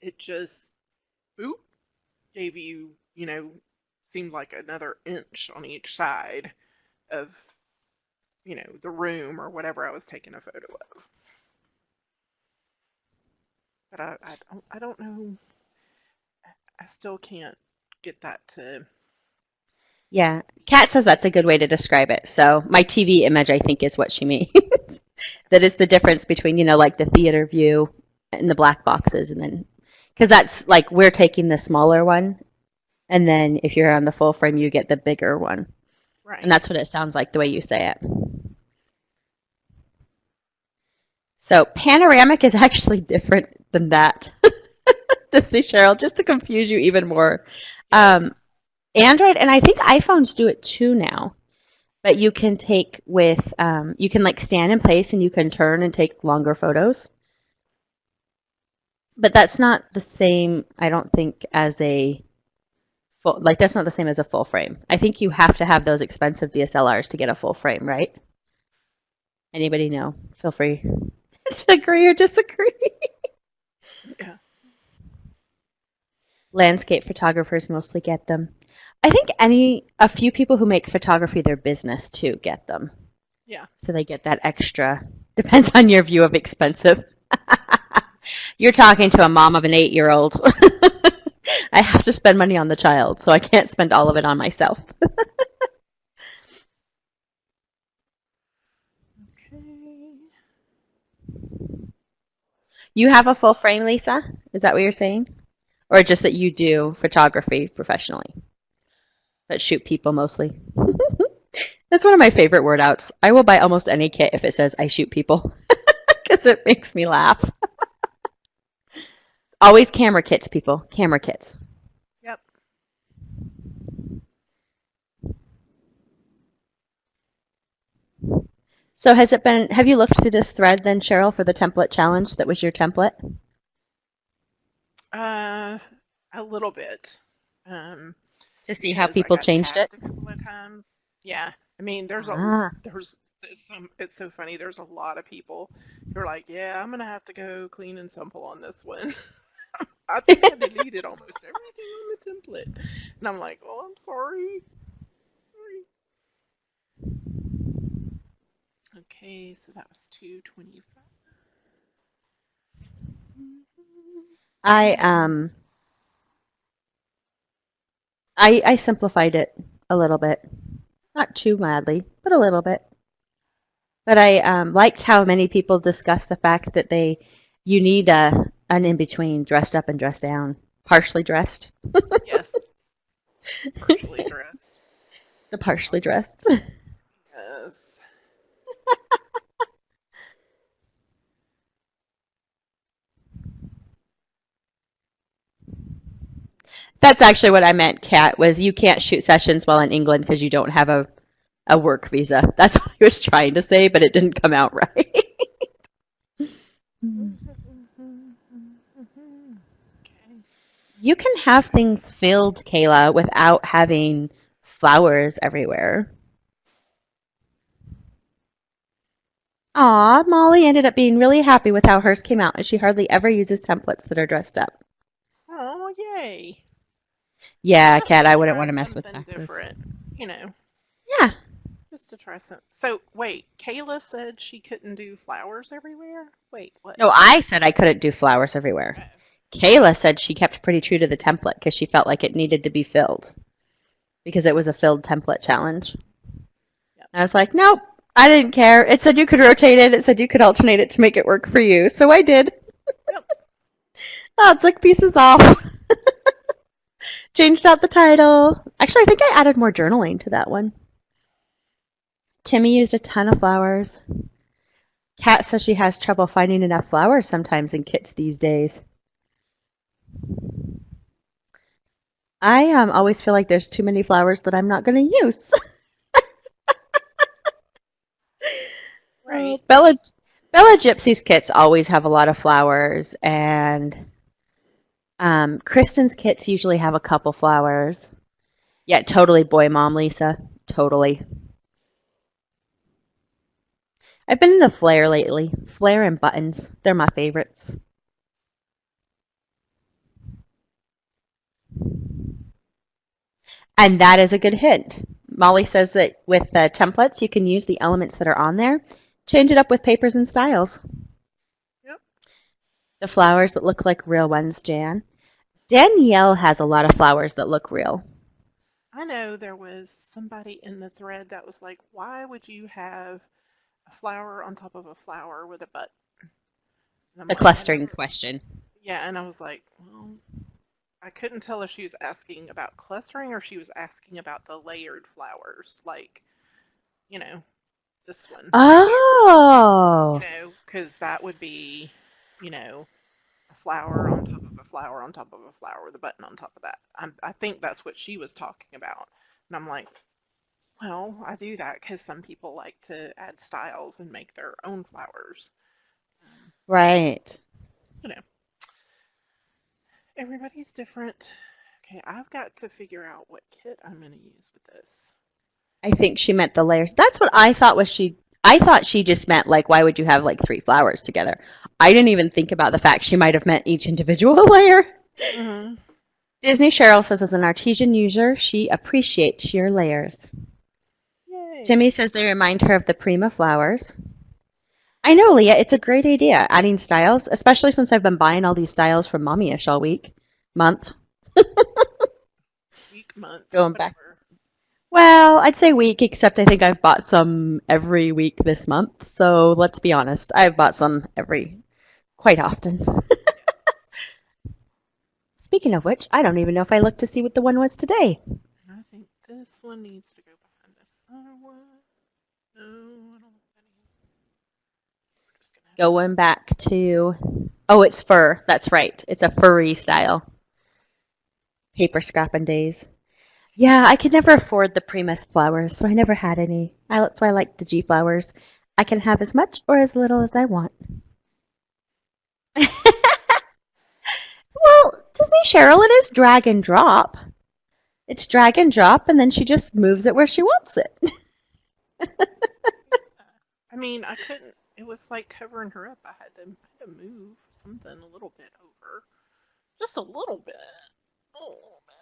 it just, boop, gave you, seemed like another inch on each side of, the room or whatever I was taking a photo of. But I don't know. I still can't get that to Yeah. Kat says that's a good way to describe it. So my TV image, I think, is what she means. That is the difference between, like the theater view and the black boxes, and then because that's like we're taking the smaller one, and then if you're on the full frame, you get the bigger one, and right. that's what it sounds like the way you say it. So panoramic is actually different than that. To see Cheryl, just to confuse you even more. Um, Yes. Android and I think iPhones do it too now. But you can like stand in place and you can turn and take longer photos. But that's not the same, I don't think, as a that's not the same as a full frame. I think you have to have those expensive DSLRs to get a full frame, right? Anybody know? Feel free to agree or disagree. Yeah. Landscape photographers mostly get them. I think a few people who make photography their business too get them. Yeah. So they get that extra. Depends on your view of expensive. You're talking to a mom of an 8-year-old. I have to spend money on the child, so I can't spend all of it on myself. Okay. You have a full frame, Lisa? Is that what you're saying? Or just that you do photography professionally, but shoot people mostly? That's one of my favorite word outs. I will buy almost any kit if it says I shoot people because it makes me laugh. Always camera kits, people. Camera kits. Yep. So have you looked through this thread then, Cheryl, for the template challenge that was your template? Uh, a little bit. Um, To see how because I people got changed it? tagged a couple of times. Yeah. I mean, Ah. it's so funny. There's a lot of people who are like, yeah, I'm gonna have to go clean and sample on this one. I think I deleted almost everything on the template. And I'm like, oh, I'm sorry. Sorry. Okay, so that was 225. I I simplified it a little bit. Not too madly, but a little bit. But I liked how many people discuss the fact that you need an in between, dressed up and dressed down, partially dressed. Yes, partially dressed. The partially Awesome. dressed. Yes. That's actually what I meant, Kat, was you can't shoot sessions while in England because you don't have a work visa. That's what I was trying to say, but it didn't come out right. Okay. You can have things filled, Kayla, without having flowers everywhere. Aw, Molly ended up being really happy with how hers came out, and she hardly ever uses templates that are dressed up. Oh, yay. Yeah, Just Kat, to I wouldn't try want to mess with something taxes. different, you know, Yeah. just to try some. So, wait, Kayla said she couldn't do flowers everywhere? Wait, what? No, I said I couldn't do flowers everywhere. Oh, Kayla said she kept pretty true to the template because she felt like it needed to be filled because it was a filled template challenge. yep, And I was like, nope, I didn't care. It said you could rotate it. It said you could alternate it to make it work for you. So I did. yep. Oh, took pieces off. Changed out the title. Actually, I think I added more journaling to that one. Timmy used a ton of flowers. Kat says she has trouble finding enough flowers sometimes in kits these days. I always feel like there's too many flowers that I'm not going to use. Right. Bella Gypsy's kits always have a lot of flowers, and Kristen's kits usually have a couple flowers. Yeah, totally boy mom, Lisa. Totally. I've been in the flare lately. Flare and buttons. They're my favorites. And that is a good hint. Molly says that with templates, you can use the elements that are on there, change it up with papers and styles. Yep. The flowers that look like real ones, Jan. Danielle has a lot of flowers that look real. I know there was somebody in the thread that was like, why would you have a flower on top of a flower with a butt? And I'm The like, I clustering never. question. Yeah, and I was like, well, I couldn't tell if she was asking about clustering or she was asking about the layered flowers, like, you know, this one here, Oh, because that would be, you know, a flower on top of a flower on top of a flower with a button on top of that. I think that's what she was talking about. And I'm like, well, I do that because some people like to add styles and make their own flowers. Um, right. you know, everybody's different. Okay, I've got to figure out what kit I'm going to use with this. I think she meant the layers. That's what I thought was she. I thought she just meant like, why would you have like 3 flowers together? I didn't even think about the fact she might have meant each individual layer. Mm-hmm. Disney Cheryl says, as an artesian user, she appreciates sheer layers. Yay. Timmy says they remind her of the Prima flowers. I know, Leah, it's a great idea, adding styles, especially since I've been buying all these styles from Mommy-ish all month, Week, month, going back. whatever. Well, I'd say week, except I think I've bought some every week this month. So let's be honest, I've bought some quite often. Yes. Speaking of which, I don't even know if I looked to see what the one was today. And I think this one needs to go behind this other one. No, I don't want that either. We're just gonna have to. Going back to, oh, it's fur. That's right. It's a furry style. Paper scrapping days. Yeah, I could never afford the Primus flowers, so I never had any. That's why I like the G flowers. I can have as much or as little as I want. Well, Disney Cheryl, it is drag and drop. It's drag and drop, and then she just moves it where she wants it. I mean, I couldn't. It was like covering her up. I had to move something a little bit over, just a little bit. A little bit.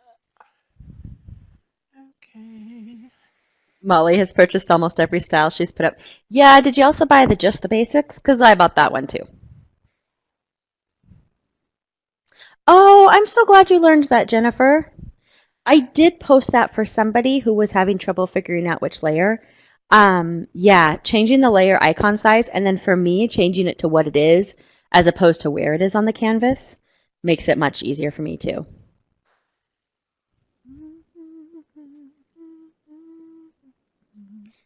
Okay. Molly has purchased almost every style she's put up. Yeah, did you also buy the Just the Basics? Because I bought that one too. Oh, I'm so glad you learned that, Jennifer. I did post that for somebody who was having trouble figuring out which layer. Yeah, changing the layer icon size, and then for me, changing it to what it is as opposed to where it is on the canvas makes it much easier for me too.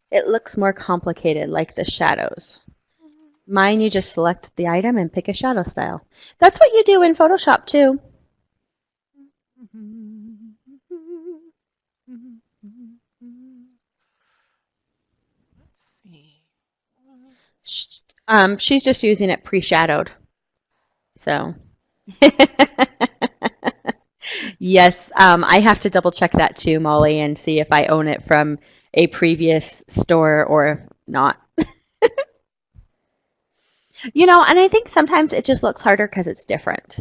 It looks more complicated, like the shadows. Mine, you just select the item and pick a shadow style. That's what you do in Photoshop too. Let's see. She's just using it pre-shadowed. So, yes, I have to double check that too, Molly, and see if I own it from a previous store or if not. And I think sometimes it just looks harder because it's different.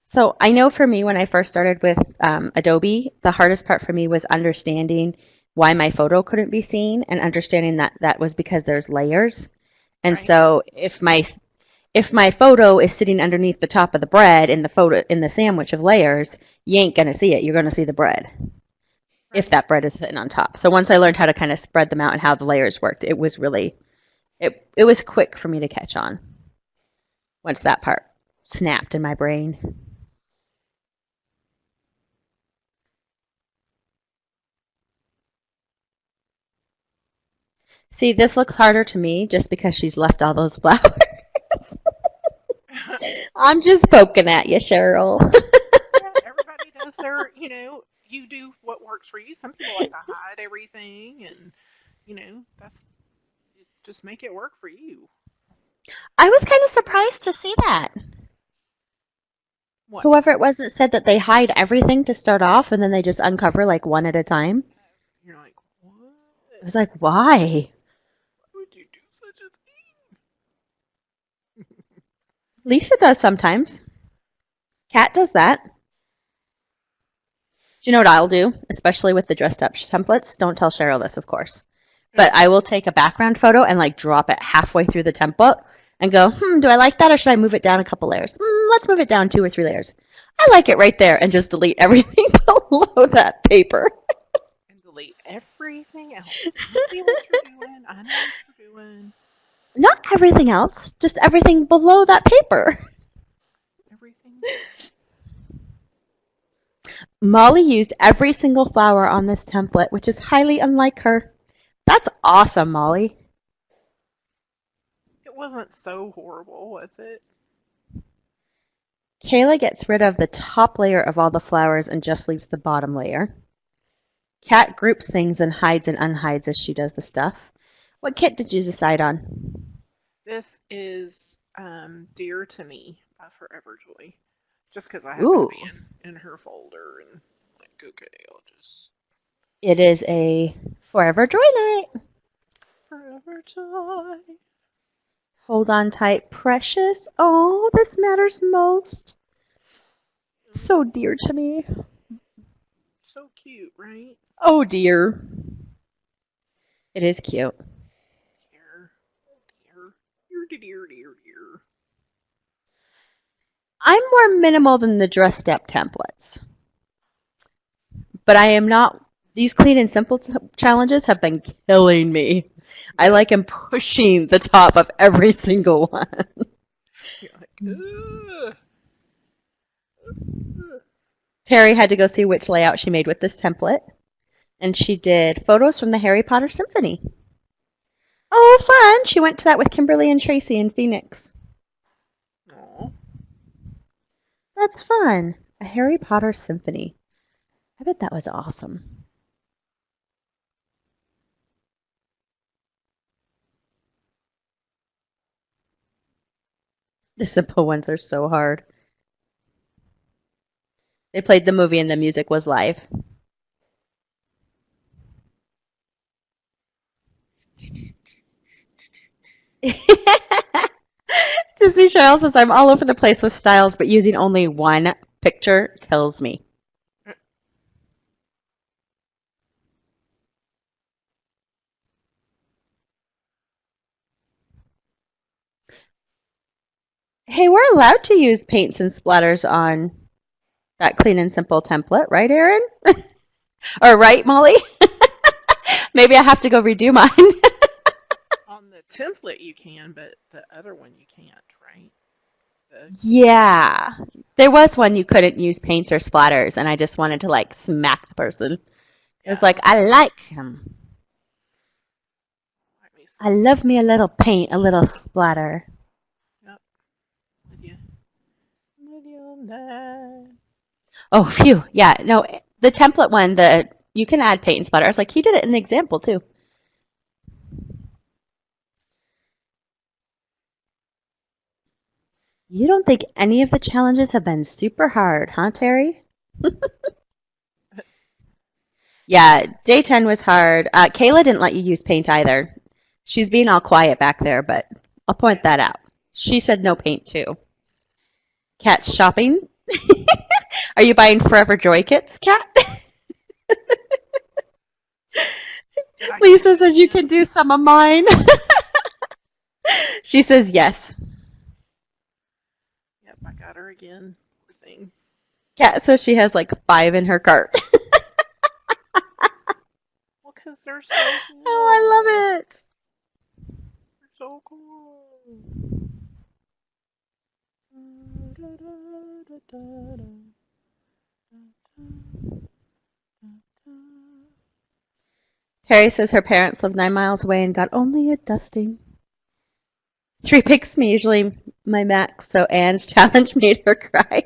So I know for me, when I first started with Adobe, the hardest part for me was understanding why my photo couldn't be seen and understanding that that was because there's layers. And Right. so if my photo is sitting underneath the top of the bread in the sandwich of layers, you ain't gonna see it. You're gonna see the bread if Right. that bread is sitting on top. So once I learned how to kind of spread them out and how the layers worked, it was quick for me to catch on once that part snapped in my brain. See, this looks harder to me just because she's left all those flowers. I'm just poking at you, Cheryl. Yeah, everybody does you do what works for you. Some people like to hide everything, and that's just make it work for you. I was kind of surprised to see that. What? Whoever it was that said that they hide everything to start off and then they just uncover like one at a time. You're like, what? I was like, why? Why would you do such a Lisa does sometimes. Kat does that. Do you know what I'll do? Especially with the dressed up templates. Don't tell Cheryl this, of course. thing? But I will take a background photo and like drop it halfway through the template and go, do I like that or should I move it down a couple layers? Let's move it down 2 or 3 layers. I like it right there and just delete everything below that paper. And delete everything else. I see what you're doing. I know what you're doing. Not everything else, just everything below that paper. Everything. Molly used every single flower on this template, which is highly unlike her. That's awesome, Molly. It wasn't so horrible, was it? Kayla gets rid of the top layer of all the flowers and just leaves the bottom layer. Kat groups things and hides and unhides as she does the stuff. What kit did you decide on? This is dear to me by ForeverJoy. Just because I happen to Ooh, be in her folder and like, okay, I'll just it is a Forever Joy Night. ForeverJoy. Hold on tight, precious. Oh, this matters most. So dear to me. So cute, right? Oh dear. It is cute. Dear. Oh dear. Dear, dear, dear, dear. I'm more minimal than the dressed up templates, but I am not. These clean and simple challenges have been killing me. I like Yes. am pushing the top of every single one. You're like, ugh. Ugh. Terry had to go see which layout she made with this template, and she did photos from the Harry Potter Symphony. Oh, fun! She went to that with Kimberly and Tracy in Phoenix. Aw. That's fun. A Harry Potter Symphony. I bet that was awesome. The simple ones are so hard. They played the movie and the music was live. Disney Cheryl says, I'm all over the place with styles, but using only one picture kills me. Hey, we're allowed to use paints and splatters on that clean and simple template, right, Erin? Or right, Molly? Maybe I have to go redo mine. On the template you can, but the other one you can't, right? The, Yeah. There was one you couldn't use paints or splatters, and I just wanted to like smack the person. It was yeah, I like, was I like him. like me I some. love me a little paint, a little splatter. Yep, with you. With you on that. Oh, phew. Yeah, no, the template one, you can add paint and splatter. I was like, he did it in the example too. You don't think any of the challenges have been super hard, huh, Terry? Yeah, day 10 was hard. Kayla didn't let you use paint either. She's being all quiet back there, but I'll point Yeah. that out. She said no paint too. Cat's shopping. Are you buying ForeverJoy kits, Cat? Did I get Lisa you says you can again? do some of mine. She says yes. Yep, I got her again. Poor thing. Cat says she has like 5 in her cart. Well, 'cause they're so Oh, cool. I love it. They're so cool. Da, da, da, da, da, da, da. Terry says her parents live 9 miles away and got only a dusting. 3 picks me usually my max, so Anne's challenge made her cry.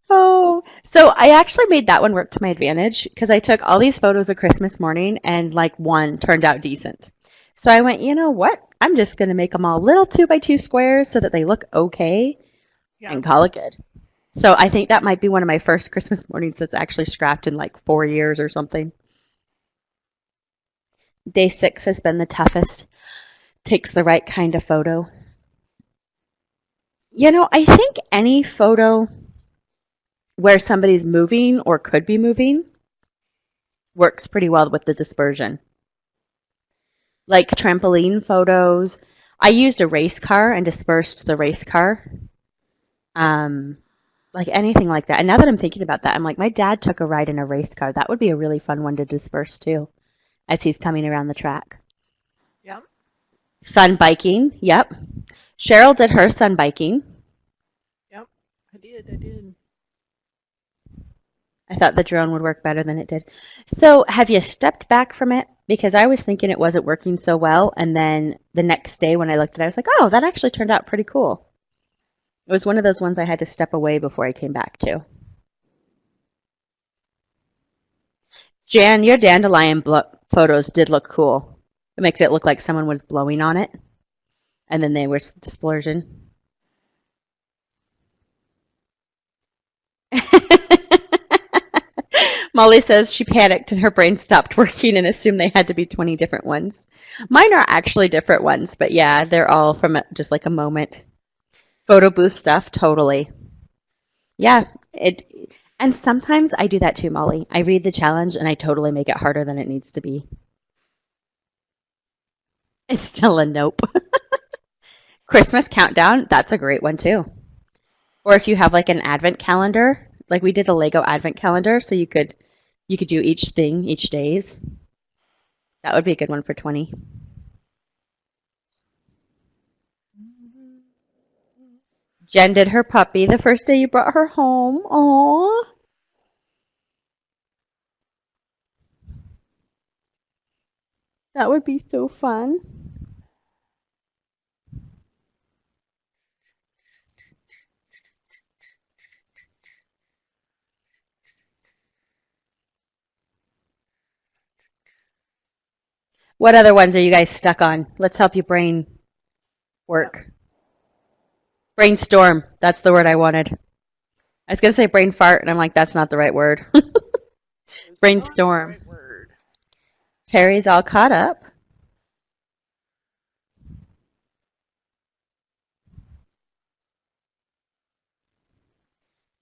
Oh, so I actually made that one work to my advantage because I took all these photos of Christmas morning and like one turned out decent. So I went, you know what? I'm just going to make them all little 2 by 2 squares so that they look okay Yeah. and call it good. So I think that might be one of my first Christmas mornings that's actually scrapped in like 4 years or something. Day 6 has been the toughest. Takes the right kind of photo. You know, I think any photo where somebody's moving or could be moving works pretty well with the dispersion. Like trampoline photos. I used a race car and dispersed the race car. Um, like anything like that. And now that I'm thinking about that, I'm like, my dad took a ride in a race car. That would be a really fun one to disperse too, as he's coming around the track. Yep. Sun biking. Yep. Cheryl did her sun biking. Yep. I did. I did. I thought the drone would work better than it did. So, have you stepped back from it? Because I was thinking it wasn't working so well, and then the next day when I looked at it, I was like, oh, that actually turned out pretty cool. It was one of those ones I had to step away before I came back to. Jan, your dandelion photos did look cool. It makes it look like someone was blowing on it, and then they were dispersion. Molly says she panicked and her brain stopped working and assumed they had to be 20 different ones. Mine are actually different ones, but yeah, they're all from just like a moment. Photo booth stuff, totally. Yeah, it and sometimes I do that too, Molly. I read the challenge and I totally make it harder than it needs to be. It's still a nope. Christmas countdown, that's a great one too. Or if you have like an advent calendar, like we did a Lego advent calendar, so you could do each thing each days. That would be a good one for 20. Jen did her puppy the first day you brought her home. Aww. That would be so fun. What other ones are you guys stuck on? Let's help you brain Yep. work. Brainstorm. That's the word I wanted. I was going to say brain fart, and I'm like, that's not the right word. That is not the Brainstorm. right word. Terry's all caught up.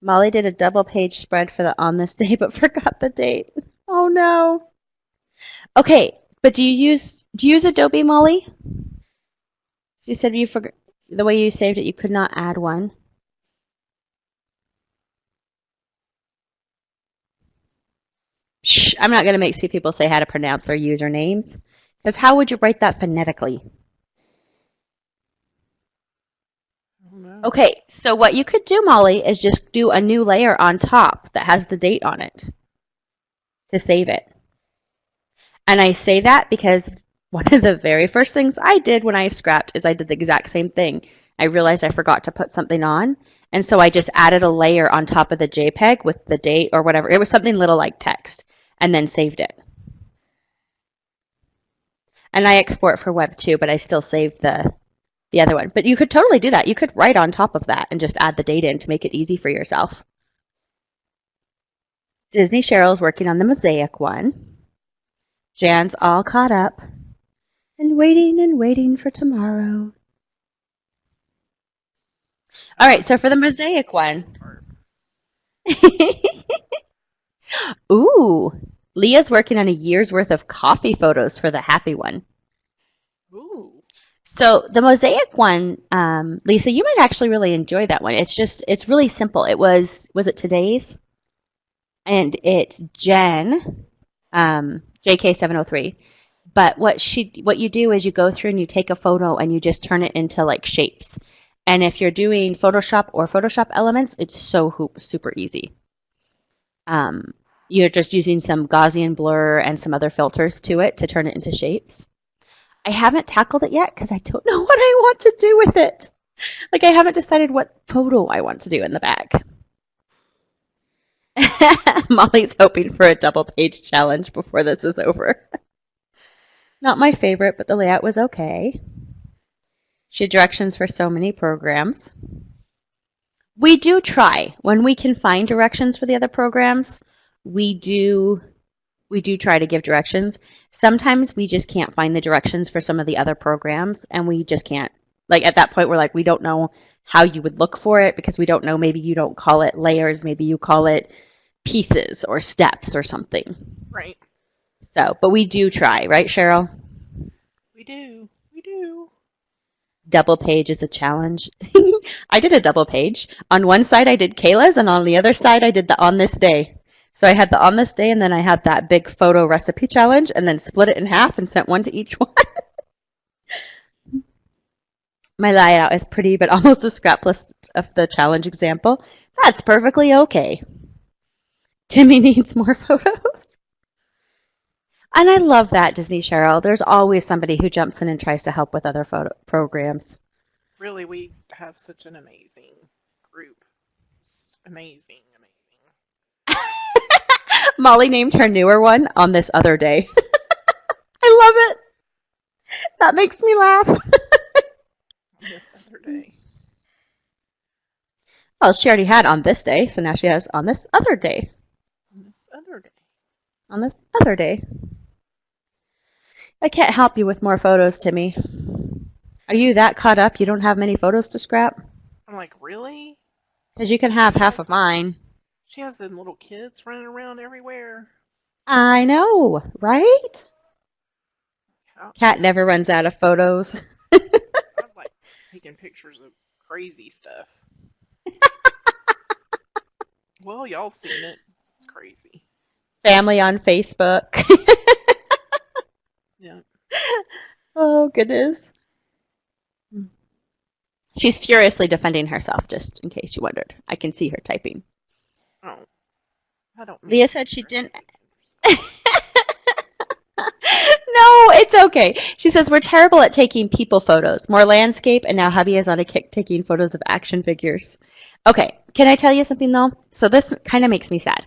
Molly did a double page spread for the on this day, but forgot the date. Oh no. Okay, but do you use Adobe, Molly? You said you forgot the way you saved it, you could not add one. Shh, I'm not going to make see people say how to pronounce their usernames. Because how would you write that phonetically? Oh no. Okay, so what you could do, Molly, is just do a new layer on top that has the date on it to save it. And I say that because one of the very first things I did when I scrapped is I did the exact same thing. I realized I forgot to put something on, and so I just added a layer on top of the JPEG with the date or whatever. It was something little like text, and then saved it. And I export for web too, but I still saved the other one. But you could totally do that. You could write on top of that and just add the date in to make it easy for yourself. Disney Cheryl's working on the mosaic one. Jan's all caught up and waiting for tomorrow. I All right, love so for the the mosaic mosaic one. part. Ooh, Leah's working on a year's worth of coffee photos for the happy one. Ooh. So the mosaic one, Lisa, you might actually really enjoy that one. It's really simple. Was it today's? And it's Jen, JK703. But what you do is you go through and you take a photo and you just turn it into like shapes. And if you're doing Photoshop or Photoshop Elements, it's so super easy. Um, you're just using some Gaussian blur and some other filters to it to turn it into shapes. I haven't tackled it yet because I don't know what I want to do with it. Like I haven't decided what photo I want to do in the back. Molly's hoping for a double page challenge before this is over. Not my favorite, but the layout was okay. She had directions for so many programs. We do try. When we can find directions for the other programs, we do try to give directions. Sometimes we just can't find the directions for some of the other programs and we just can't. Like at that point we're like we don't know how you would look for it because we don't know, maybe you don't call it layers, maybe you call it pieces or steps or something. Right. So, but we do try, right, Cheryl? We do. We do. Double page is a challenge. I did a double page. On one side I did Kayla's and on the other side I did the on this day. So I had the on this day and then I had that big photo recipe challenge and then split it in half and sent one to each one. My layout is pretty but almost a scrap list of the challenge example. That's perfectly okay. Timmy needs more photos. And I love that, Disney Cheryl. There's always somebody who jumps in and tries to help with other photo programs. Really, we have such an amazing group. Just amazing, amazing. Molly named her newer one on this other day. I love it. That makes me laugh. On this other day. Well, she already had on this day, so now she has on this other day. On this other day. On this other day. I can't help you with more photos, Timmy. Are you that caught up you don't have many photos to scrap? I'm like, really? Because you can have She half has of mine. she has them little kids running around everywhere. I know, right? How, Cat never runs out of photos. I've like taken pictures of crazy stuff. Well, y'all seen it. It's crazy. Family on Facebook. Yeah. Oh, goodness. She's furiously defending herself, just in case you wondered. I can see her typing. Oh, I don't mean Leah to said she embarrass didn't. you. No, it's okay. She says, we're terrible at taking people photos, more landscape, and now hubby is on a kick taking photos of action figures. Okay, can I tell you something though? So this kind of makes me sad.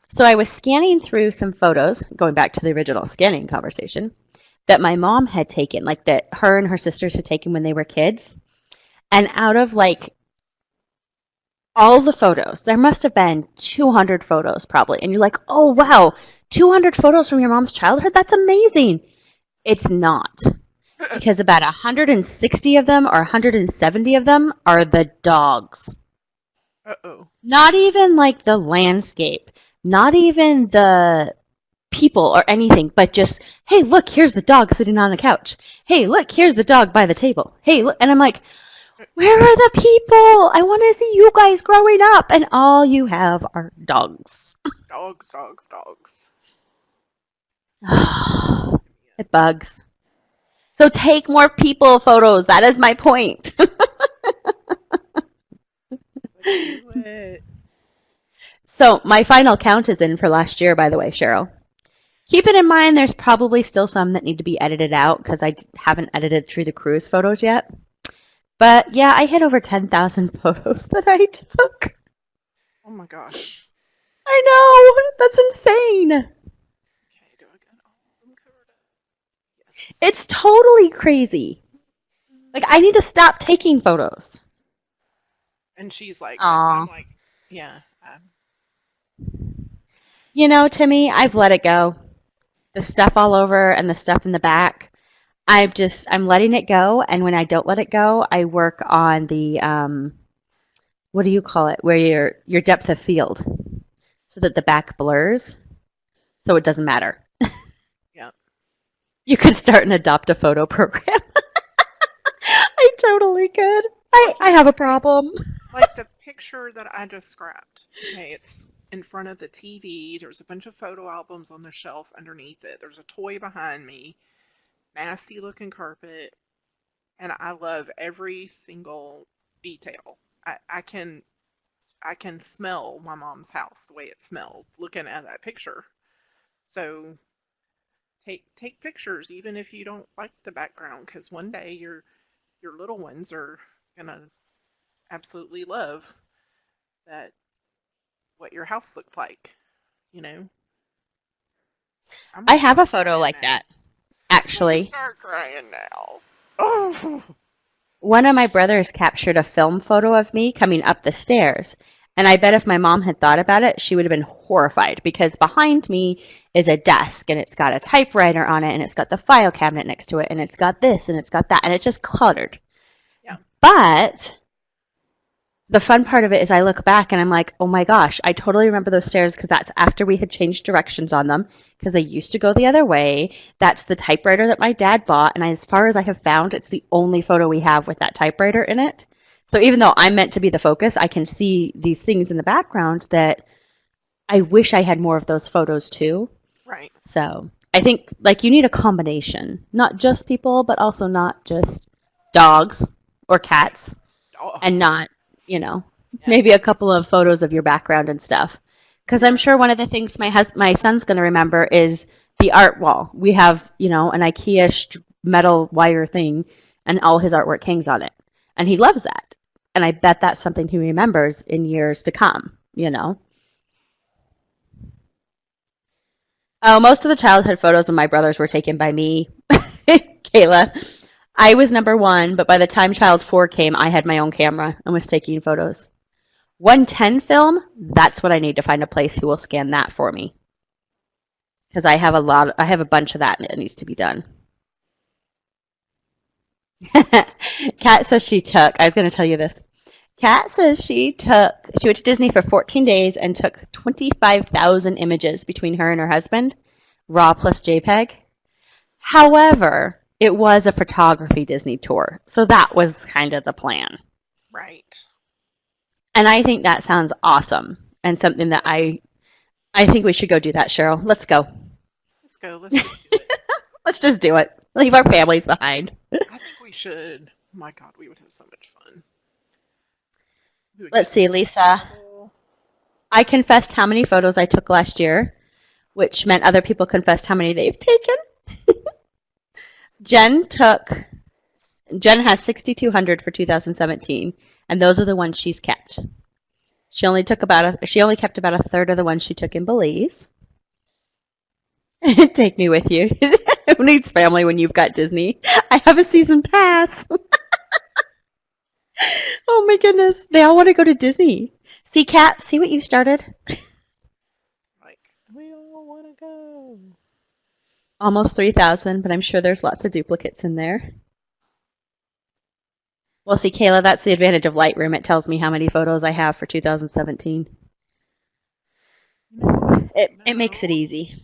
So I was scanning through some photos, going back to the original scanning conversation, that my mom had taken, like that her and her sisters had taken when they were kids. And out of like all the photos, there must have been 200 photos probably. And you're like, oh wow, 200 photos from your mom's childhood? That's amazing. It's not. Because about 160 of them or 170 of them are the dogs. Uh-oh. Not even like the landscape, not even the people or anything, but just, hey, look, here's the dog sitting on the couch. Hey, look, here's the dog by the table. Hey, look. And I'm like, where are the people? I want to see you guys growing up. And all you have are dogs. Dogs, dogs, dogs. It bugs. So take more people photos. That is my point. Do it. So my final count is in for last year, by the way, Cheryl. Keep it in mind, there's probably still some that need to be edited out because I haven't edited through the cruise photos yet. But yeah, I hit over 10,000 photos that I took. Oh my gosh. I know, that's insane. Okay, do I got all of them covered up? Yes. It's totally crazy. Like, I need to stop taking photos. And she's like, I'm Aw. like, yeah. You know, Timmy, I've let it go. The stuff all over and the stuff in the back. I'm letting it go. And when I don't let it go, I work on the, what do you call it? Where your depth of field so that the back blurs so it doesn't matter. Yeah. You could start and adopt a photo program. I totally could. I have a problem. Like the picture that I just scrapped. Okay, it's in front of the TV. There's a bunch of photo albums on the shelf underneath it. There's a toy behind me. Nasty looking carpet. And I love every single detail. I can smell my mom's house the way it smelled looking at that picture. So take pictures even if you don't like the background because one day your little ones are gonna absolutely love that what your house looked like, you know. I'm I gonna have a start photo crying like now. that, I'm gonna actually. start crying now. Oh, One of my brothers captured a film photo of me coming up the stairs. And I bet if my mom had thought about it, she would have been horrified because behind me is a desk and it's got a typewriter on it and it's got the file cabinet next to it and it's got this and it's got that and it's just cluttered. yeah, But the fun part of it is I look back and I'm like, oh my gosh, I totally remember those stairs because that's after we had changed directions on them because they used to go the other way. That's the typewriter that my dad bought. And as far as I have found, it's the only photo we have with that typewriter in it. So even though I'm meant to be the focus, I can see these things in the background that I wish I had more of those photos too. right. So I think like you need a combination, not just people, but also not just dogs or cats and Dogs. not, you know, Yeah, maybe a couple of photos of your background and stuff. Because I'm yeah, sure one of the things my son's going to remember is the art wall. We have, you know, an IKEA metal wire thing, and all his artwork hangs on it, and he loves that. And I bet that's something he remembers in years to come. You know. Oh, most of the childhood photos of my brothers were taken by me, Kayla. I was number one, but by the time child four came, I had my own camera and was taking photos. 110 film, that's what I need to find a place who will scan that for me. Because I have a bunch of that and it needs to be done. Kat says she took, I was going to tell you this. Kat says she went to Disney for 14 days and took 25,000 images between her and her husband, raw plus JPEG. However, it was a photography Disney tour, so that was kind of the plan. Right. And I think that sounds awesome and something that I think we should go do that, Cheryl. Let's go. Let's go. Let's just do it. Let's just do it. Leave our families behind. I think we should. My God, we would have so much fun. We would Let's get see, so Lisa. comfortable. I confessed how many photos I took last year, which meant other people confessed how many they've taken. Jen has 6,200 for 2017, and those are the ones she's kept. She only kept about a third of the ones she took in Belize. Take me with you. Who needs family when you've got Disney? I have a season pass. Oh my goodness. They all want to go to Disney. See, Kat, see what you started? Like, we all want to go. Almost 3,000, but I'm sure there's lots of duplicates in there. Well, see, Kayla, that's the advantage of Lightroom. It tells me how many photos I have for 2017. It makes it easy.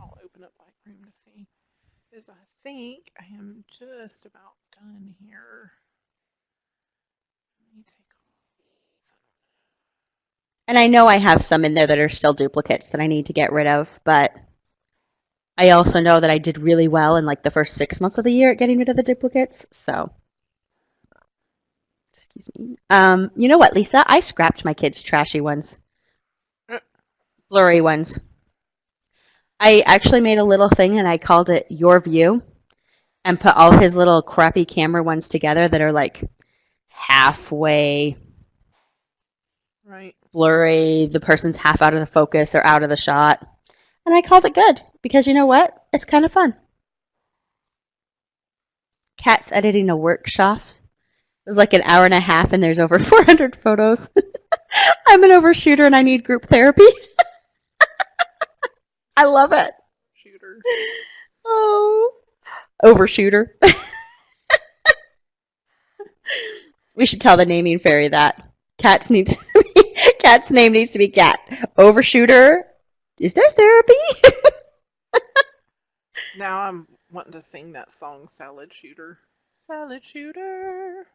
I'll open up Lightroom to see. Because I think I am just about done here. Let me take all these. And I know I have some in there that are still duplicates that I need to get rid of, but I also know that I did really well in like the first 6 months of the year at getting rid of the duplicates, so. Excuse me. You know what, Lisa? I scrapped my kids' trashy ones. Blurry ones. I actually made a little thing and I called it Your View and put all his little crappy camera ones together that are like halfway Right. blurry, the person's half out of the focus or out of the shot. And I called it good because you know what? It's kind of fun. Kat's editing a workshop. It was like an hour and a half and there's over 400 photos. I'm an overshooter and I need group therapy. I love it. Shooter. Oh, overshooter. We should tell the naming fairy that. Cat's name needs to be Cat. Overshooter. Is there therapy? Now I'm wanting to sing that song, Salad Shooter. Salad Shooter.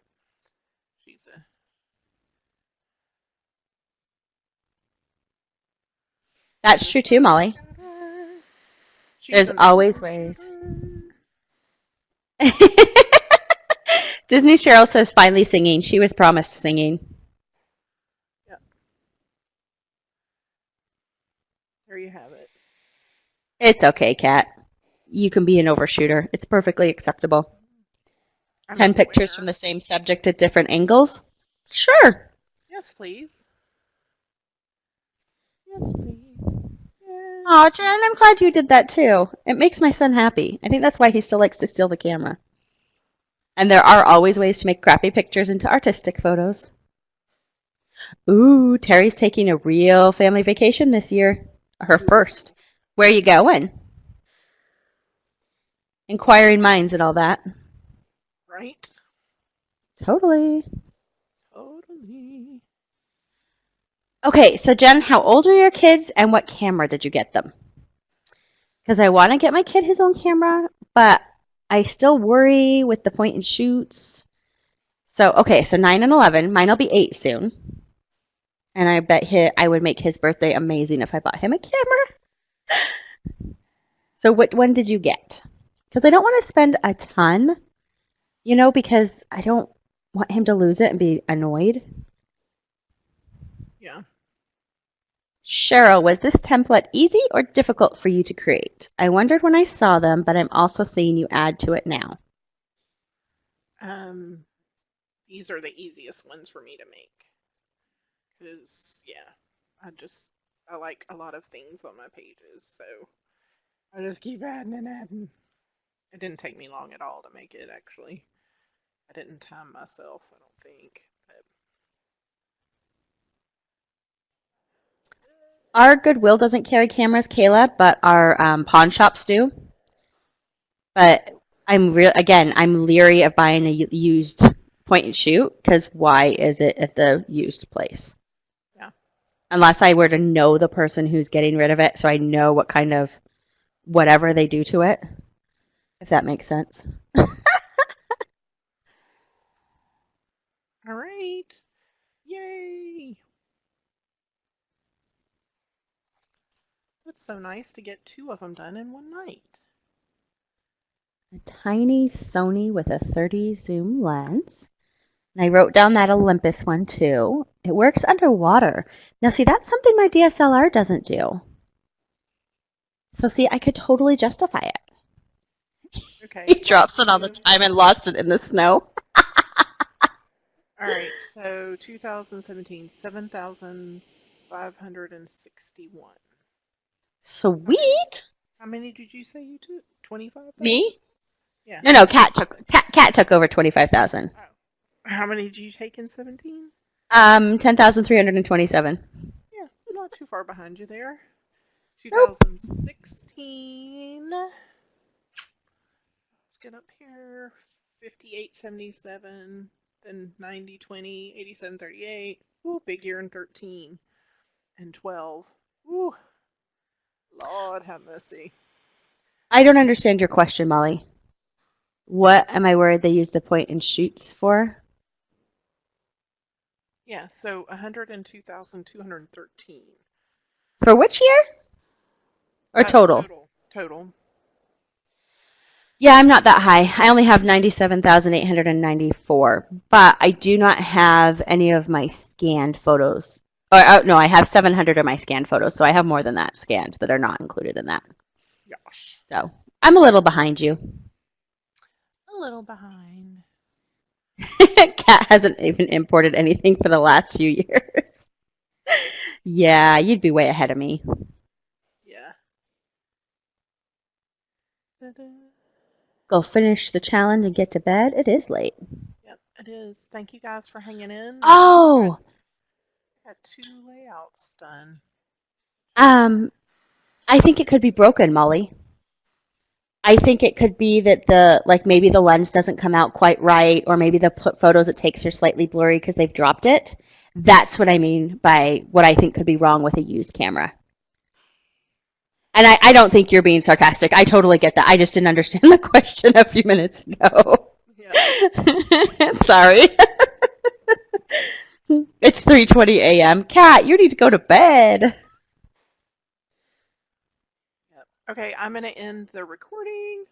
She's a. That's true too, Molly. There's always ways. Disney Cheryl says finally singing. She was promised singing. Yep. There you have it. It's okay, Kat. You can be an overshooter. It's perfectly acceptable. 10 pictures from the same subject at different angles? Sure. Yes, please. Yes, please. Yes. Aw, Jen, I'm glad you did that too. It makes my son happy. I think that's why he still likes to steal the camera. And there are always ways to make crappy pictures into artistic photos. Ooh, Terry's taking a real family vacation this year. Her first. Where are you going? Inquiring minds and all that. Right? Totally. Totally. Okay, so Jen, how old are your kids and what camera did you get them? Because I want to get my kid his own camera, but I still worry with the point and shoots. So, okay, so 9 and 11. Mine will be 8 soon. And I bet I would make his birthday amazing if I bought him a camera. So what one did you get? Because I don't want to spend a ton, because I don't want him to lose it and be annoyed. Yeah. Cheryl, was this template easy or difficult for you to create? I wondered when I saw them, but I'm also seeing you add to it now. These are the easiest ones for me to make. Because, yeah, I like a lot of things on my pages, so I just keep adding and adding. It didn't take me long at all to make it, actually. I didn't time myself, I don't think. But Our Goodwill doesn't carry cameras, Kayla, but our pawn shops do. But I'm leery of buying a used point and shoot, because why is it at the used place? Yeah. Unless I were to know the person who's getting rid of it, so I know what kind of whatever they do to it, if that makes sense. All right. Yay. It's so nice to get 2 of them done in one night. A tiny Sony with a 30 zoom lens. And I wrote down that Olympus one too. It works underwater. Now, see, that's something my DSLR doesn't do. So, see, I could totally justify it. Okay. He drops it all the time and lost it in the snow. All right. So 2017, 7,561. Sweet. How many did you say you took? 25,000? Me? Yeah. No, Cat took over 25,000. Oh. How many did you take in 17? 10,327. Yeah, not too far behind you there. Nope. 2016. Let's get up here. 5877, then 9020, 8738. Ooh, big year in 13 and 12. Ooh, Lord have mercy. I don't understand your question, Molly. What am I worried they use the point and shoots for? Yeah, so 102,213. For which year? Or That's total? Total. Yeah, I'm not that high. I only have 97,894, but I do not have any of my scanned photos. Or no, I have 700 of my scanned photos, so I have more than that scanned that are not included in that. Gosh. So I'm a little behind you. A little behind. Cat hasn't even imported anything for the last few years. Yeah, you'd be way ahead of me. Yeah. Ta-da. Go finish the challenge and get to bed. It is late. Yep, it is. Thank you guys for hanging in. Oh, I got 2 layouts done. I think it could be broken, Molly. I think it could be that maybe the lens doesn't come out quite right, or maybe the photos it takes are slightly blurry because they've dropped it. That's what I mean by what I think could be wrong with a used camera. And I don't think you're being sarcastic. I totally get that. I just didn't understand the question a few minutes ago. Yeah. Sorry. It's 3:20 a.m. Cat, you need to go to bed. Yep. Okay, I'm going to end the recording.